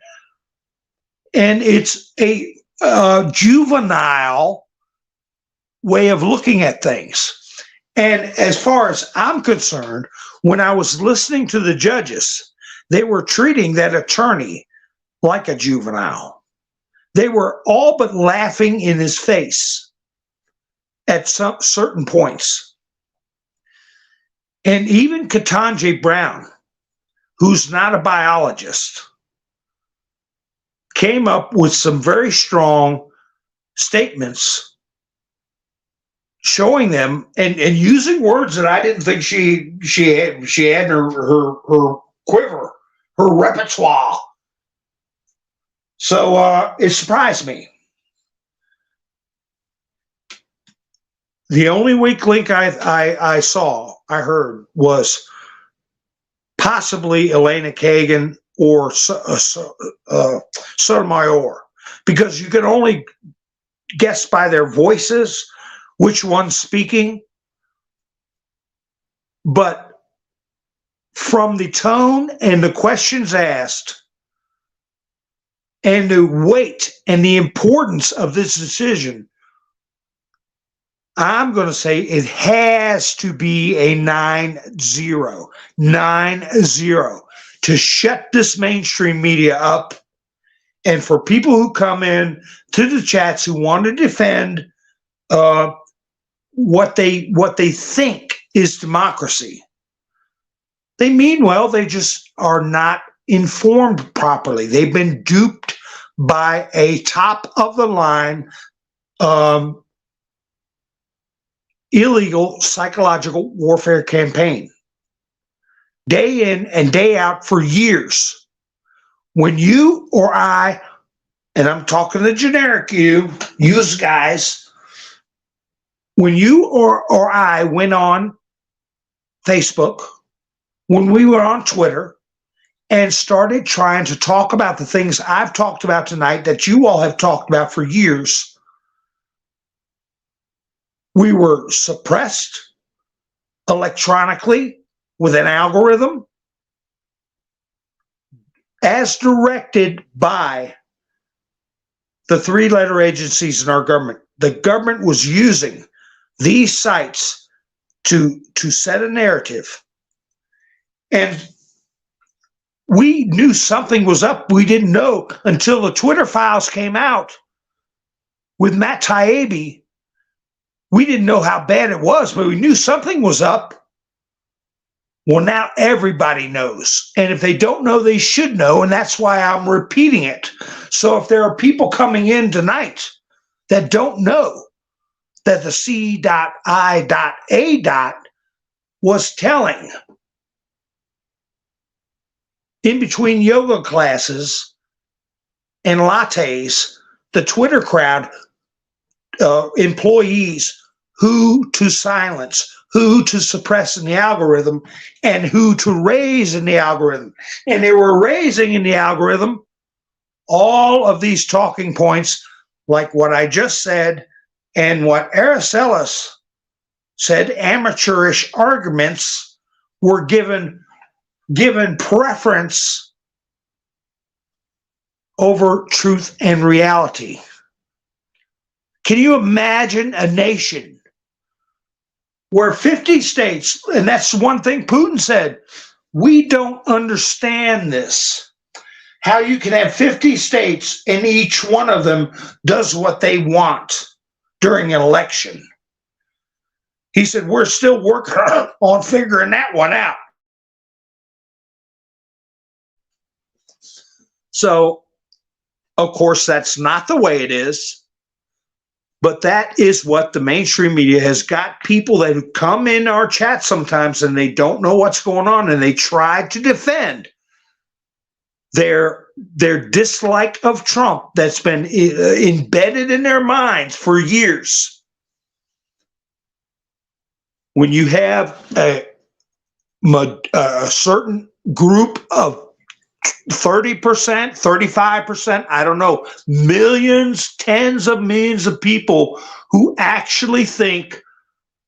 And it's a juvenile way of looking at things. And as far as I'm concerned, when I was listening to the judges, they were treating that attorney like a juvenile. They were all but laughing in his face at some certain points. And even Ketanji Brown, who's not a biologist, came up with some very strong statements showing them and using words that I didn't think she had in her quiver, her repertoire. So it surprised me. The only weak link I heard was possibly Elena Kagan or Sotomayor, because you can only guess by their voices which one's speaking. But from the tone and the questions asked and the weight and the importance of this decision, I'm going to say it has to be a 9-0 to shut this mainstream media up. And for people who come in to the chats who want to defend what they think is democracy, they mean well. They just are not informed properly. They've been duped by a top of the line illegal psychological warfare campaign, day in and day out for years. When you or I, and I'm talking the generic you guys, when you or I went on Facebook, when we were on Twitter, and started trying to talk about the things I've talked about tonight that you all have talked about for years, we were suppressed electronically with an algorithm as directed by the three-letter agencies in our government. The government was using these sites to set a narrative. And we knew something was up. We didn't know until the Twitter files came out with Matt Taibbi. We didn't know how bad it was, but we knew something was up. Well, now everybody knows. And if they don't know, they should know. And that's why I'm repeating it. So if there are people coming in tonight that don't know that the C.I.A. was telling in between yoga classes and lattes, the Twitter crowd, employees, who to silence, who to suppress in the algorithm, and who to raise in the algorithm. And they were raising in the algorithm all of these talking points, like what I just said, and what Araceli said, amateurish arguments were given preference over truth and reality. Can you imagine a nation where 50 states, and that's one thing Putin said, we don't understand this, how you can have 50 states and each one of them does what they want during an election. He said, we're still working on figuring that one out. So, of course, that's not the way it is. But that is what the mainstream media has got people that come in our chat sometimes and they don't know what's going on and they try to defend their dislike of Trump that's been embedded in their minds for years. When you have a certain group of 30%, 35%, I don't know, millions, tens of millions of people who actually think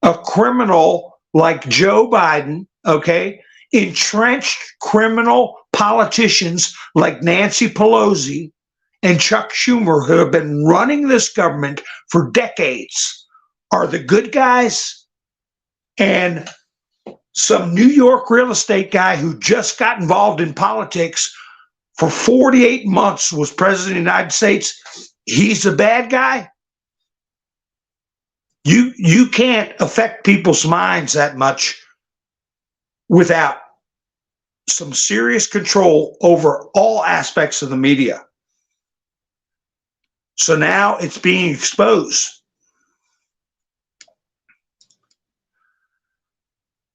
a criminal like Joe Biden, okay, entrenched criminal politicians like Nancy Pelosi and Chuck Schumer, who have been running this government for decades, are the good guys, and some New York real estate guy who just got involved in politics for 48 months was president of the United States, he's a bad guy. You can't affect people's minds that much without some serious control over all aspects of the media. So now it's being exposed.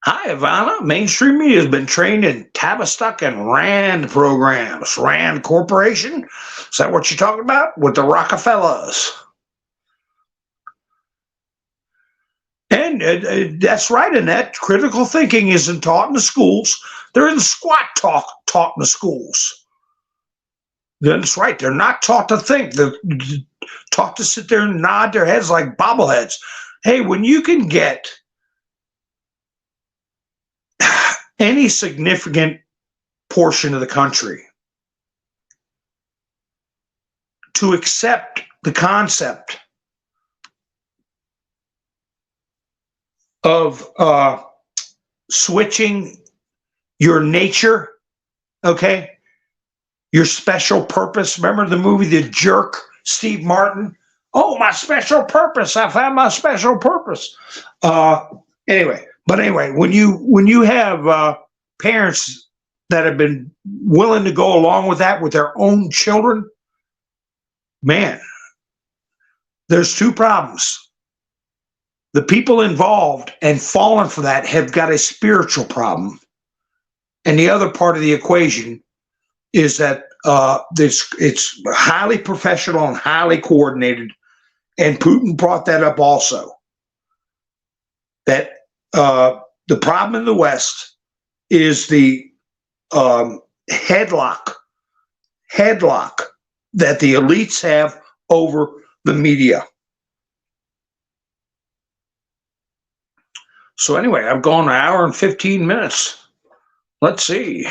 Hi, Ivana. Mainstream media has been trained in Tavistock and Rand programs. Rand Corporation? Is that what you're talking about? With the Rockefellers. And that's right, Annette. Critical thinking isn't taught in the schools. There isn't squat talk taught in the schools. That's right. They're not taught to think. They're taught to sit there and nod their heads like bobbleheads. Hey, when you can get any significant portion of the country to accept the concept of switching your nature, okay, your special purpose. Remember the movie The Jerk, Steve Martin? Oh, my special purpose. I found my special purpose. Anyway, when you have parents that have been willing to go along with that with their own children, man, there's two problems. The people involved and fallen for that have got a spiritual problem. And the other part of the equation is that it's highly professional and highly coordinated. And Putin brought that up also. that the problem in the West is the headlock that the elites have over the media. So anyway, I've gone an hour and 15 minutes. Let's see.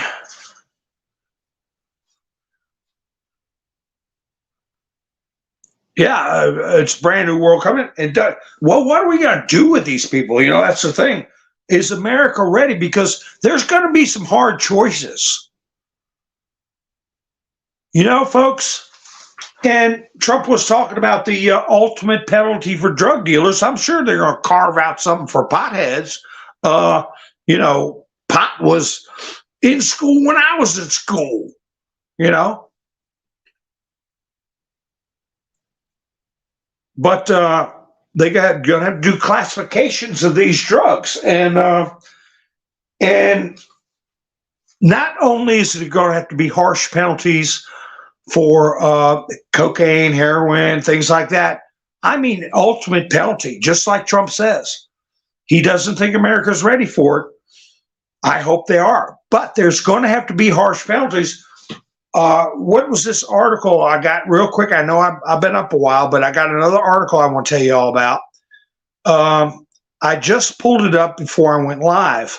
Yeah, it's brand new world coming. And well, what are we going to do with these people? You know, that's the thing. Is America ready? Because there's going to be some hard choices. You know, folks, and Trump was talking about the ultimate penalty for drug dealers. I'm sure they're going to carve out something for potheads. You know, pot was in school when I was in school, you know. But they going to have to do classifications of these drugs. And not only is it going to have to be harsh penalties for cocaine, heroin, things like that. I mean, ultimate penalty, just like Trump says. He doesn't think America's ready for it. I hope they are. But there's going to have to be harsh penalties. What was this article I got real quick? I know I've been up a while, but I got another article I want to tell you all about. I just pulled it up before I went live.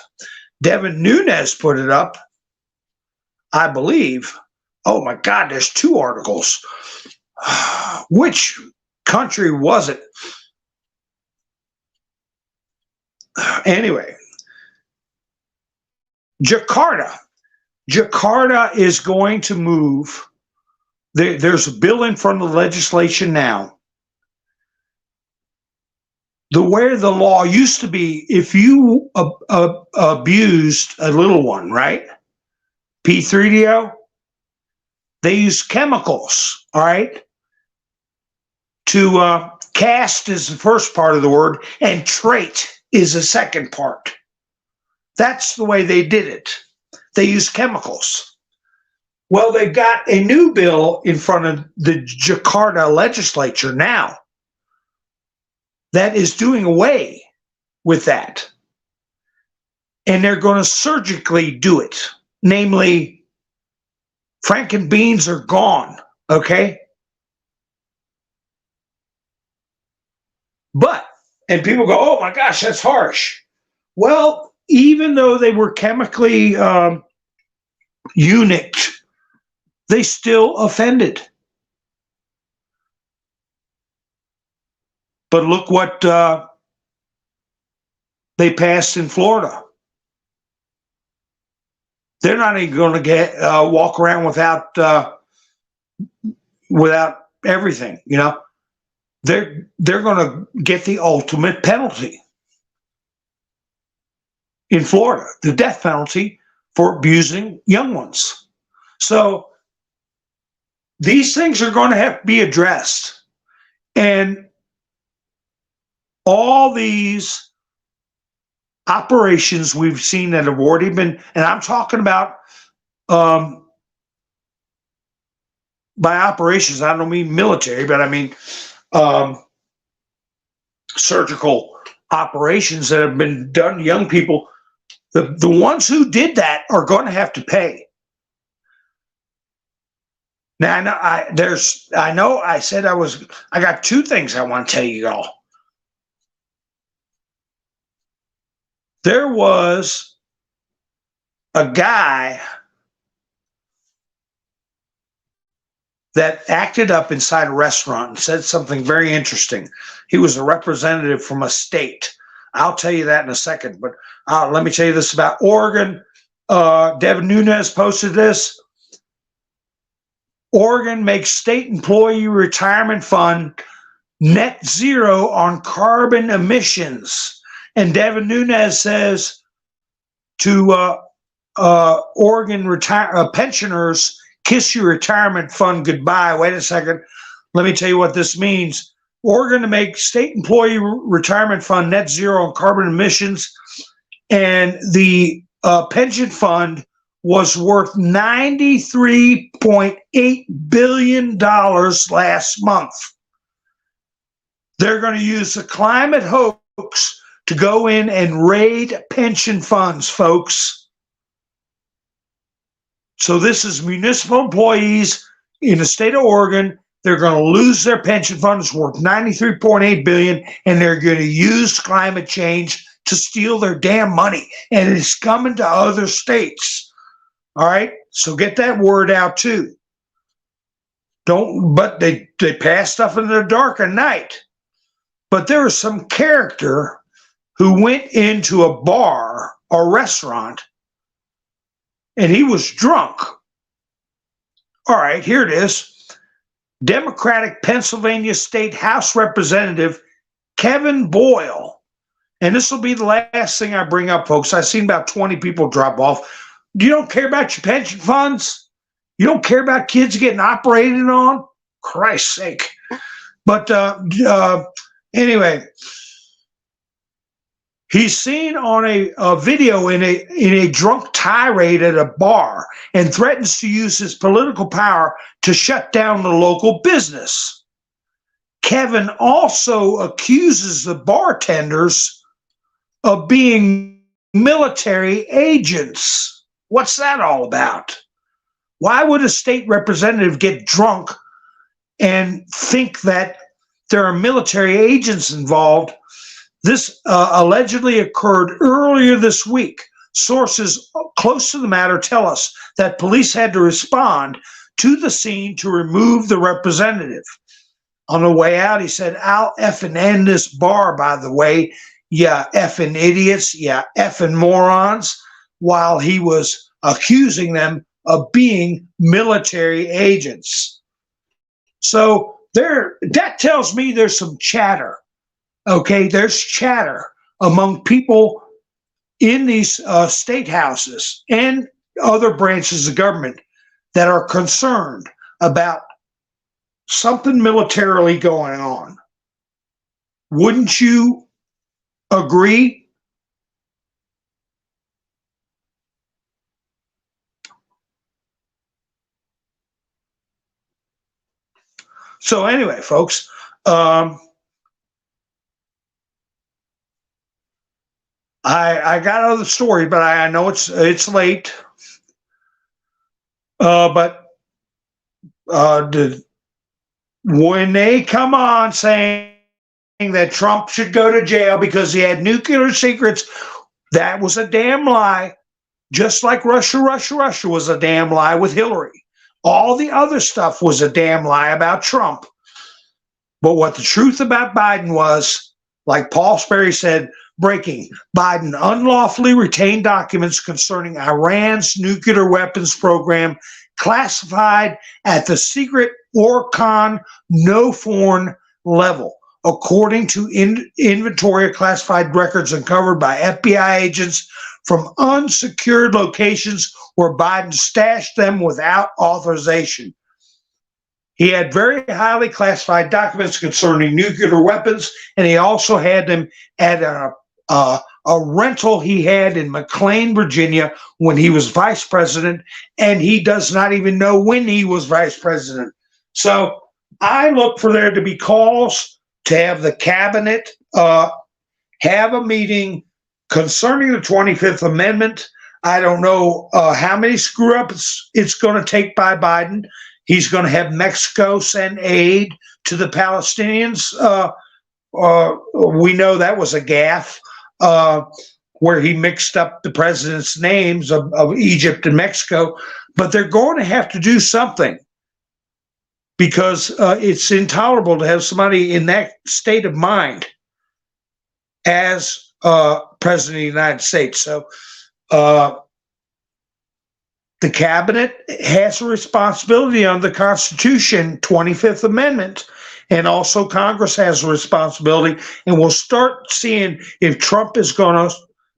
Devin Nunes put it up, I believe. Oh my God, there's two articles. Which country was it? Anyway, Jakarta. Jakarta is going to move. There's a bill in front of the legislation now. Where the law used to be, if you abused a little one, right? P3DO, they use chemicals, all right? To cast is the first part of the word, and trait is the second part. That's the way they did it. They use chemicals. Well, they've got a new bill in front of the Jakarta legislature now that is doing away with that. And they're going to surgically do it. Namely, Franken beans are gone, okay? But, and people go, oh my gosh, that's harsh. Well, even though they were chemically eunuched, they still offended. But look what they passed in Florida. They're not even going to walk around without everything, you know. They're going to get the ultimate penalty in Florida, the death penalty for abusing young ones. So these things are going to have to be addressed. And all these operations we've seen that have already been, and I'm talking about by operations, I don't mean military, but I mean surgical operations that have been done to young people. The ones who did that are going to have to pay. Now I got two things I want to tell you all. There was a guy that acted up inside a restaurant and said something very interesting. He was a representative from a state. I'll tell you that in a second, but let me tell you this about Oregon. Devin Nunes posted this. Oregon makes state employee retirement fund net zero on carbon emissions. And Devin Nunes says to Oregon pensioners, kiss your retirement fund goodbye. Wait a second. Let me tell you what this means. Oregon to make state employee retirement fund net zero on carbon emissions. And the pension fund was worth $93.8 billion last month. They're going to use the climate hoax to go in and raid pension funds, folks. So this is municipal employees in the state of Oregon. They're going to lose their pension funds worth $93.8 billion, and they're going to use climate change to steal their damn money. And it's coming to other states. All right? So get that word out too. But they pass stuff in the dark at night. But there was some character who went into a bar or restaurant, and he was drunk. All right, here it is. Democratic Pennsylvania State House Representative Kevin Boyle. And this will be the last thing I bring up, folks. I've seen about 20 people drop off. You don't care about your pension funds? You don't care about kids getting operated on? Christ's sake. But anyway, he's seen on a video in a drunk tirade at a bar and threatens to use his political power to shut down the local business. Kevin also accuses the bartenders of being military agents. What's that all about? Why would a state representative get drunk and think that there are military agents involved? This allegedly occurred earlier this week. Sources close to the matter tell us that police had to respond to the scene to remove the representative. On the way out, he said, "I'll effing end this bar, by the way, yeah, effing idiots, yeah, effing morons," while he was accusing them of being military agents. So that tells me there's some chatter. Okay, there's chatter among people in these state houses and other branches of government that are concerned about something militarily going on. Wouldn't you agree? So anyway, folks, I got other stories, but I know it's late. But when they come on saying that Trump should go to jail because he had nuclear secrets, that was a damn lie. Just like Russia was a damn lie with Hillary. All the other stuff was a damn lie about Trump. But what the truth about Biden was, like Paul Sperry said, breaking: Biden unlawfully retained documents concerning Iran's nuclear weapons program classified at the secret ORCON no foreign level, according to inventory of classified records uncovered by FBI agents from unsecured locations where Biden stashed them without authorization. He had very highly classified documents concerning nuclear weapons, and he also had them at a rental he had in McLean, Virginia, when he was vice president, and he does not even know when he was vice president. So I look for there to be calls to have the cabinet have a meeting concerning the 25th Amendment. I don't know how many screw-ups it's going to take by Biden. He's going to have Mexico send aid to the Palestinians. We know that was a gaffe where he mixed up the president's names of Egypt and Mexico. But they're going to have to do something because it's intolerable to have somebody in that state of mind as president of the United States. So the cabinet has a responsibility under the Constitution, 25th Amendment, and also Congress has a responsibility. And we'll start seeing if Trump is going to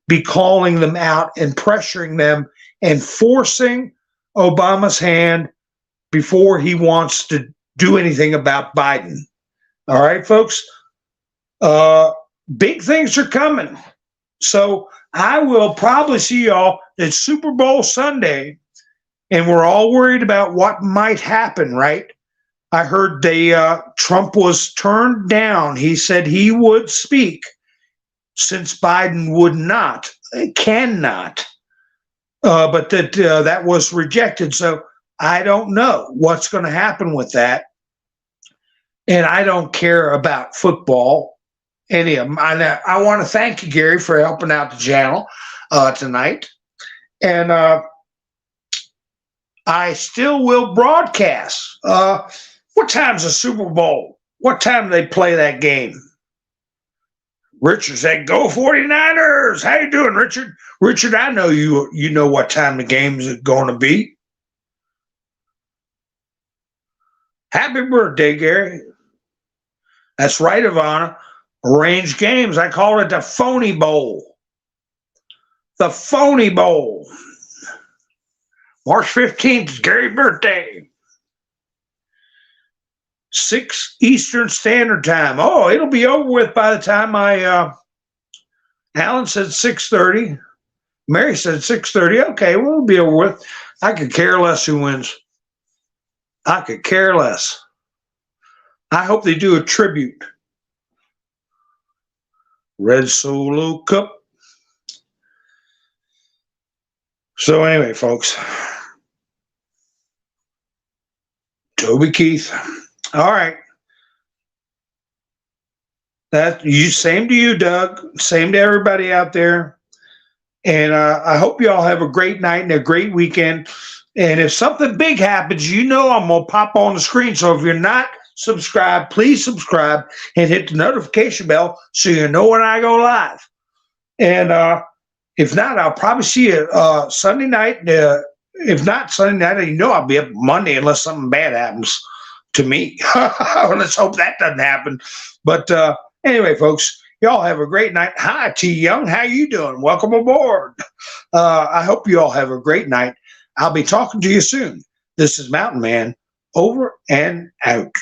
be calling them out and pressuring them and forcing Obama's hand before he wants to do anything about Biden. All right, folks? Big things are coming. So I will probably see y'all at Super Bowl Sunday, and we're all worried about what might happen, right? I heard Trump was turned down. He said he would speak since Biden would not, cannot, but that was rejected. So I don't know what's going to happen with that. And I don't care about football, any of them. I want to thank you, Gary, for helping out the channel tonight. And I still will broadcast. What time's the Super Bowl? What time do they play that game? Richard said, "Go 49ers." How you doing, Richard? Richard, I know you know what time the game's going to be. Happy birthday, Gary. That's right, Ivana. Arranged games. I call it the Phony Bowl. The Phony Bowl. March 15th is Gary's birthday. 6 Eastern Standard Time. Oh, it'll be over with by the time Alan said 6:30. Mary said 6:30. Okay, well, it'll be over with. I could care less who wins. I could care less. I hope they do a tribute. Red Solo Cup. So anyway, folks. Toby Keith. All right. Same to you, Doug. Same to everybody out there. And I hope you all have a great night and a great weekend. And if something big happens, I'm going to pop on the screen. So if you're not subscribed, please subscribe and hit the notification bell so you know when I go live. And if not, I'll probably see you Sunday night. If not Sunday night, I'll be up Monday unless something bad happens to me. Let's hope that doesn't happen. But anyway, folks, y'all have a great night. Hi, T. Young. How you doing? Welcome aboard. I hope you all have a great night. I'll be talking to you soon. This is Mountain Man, over and out.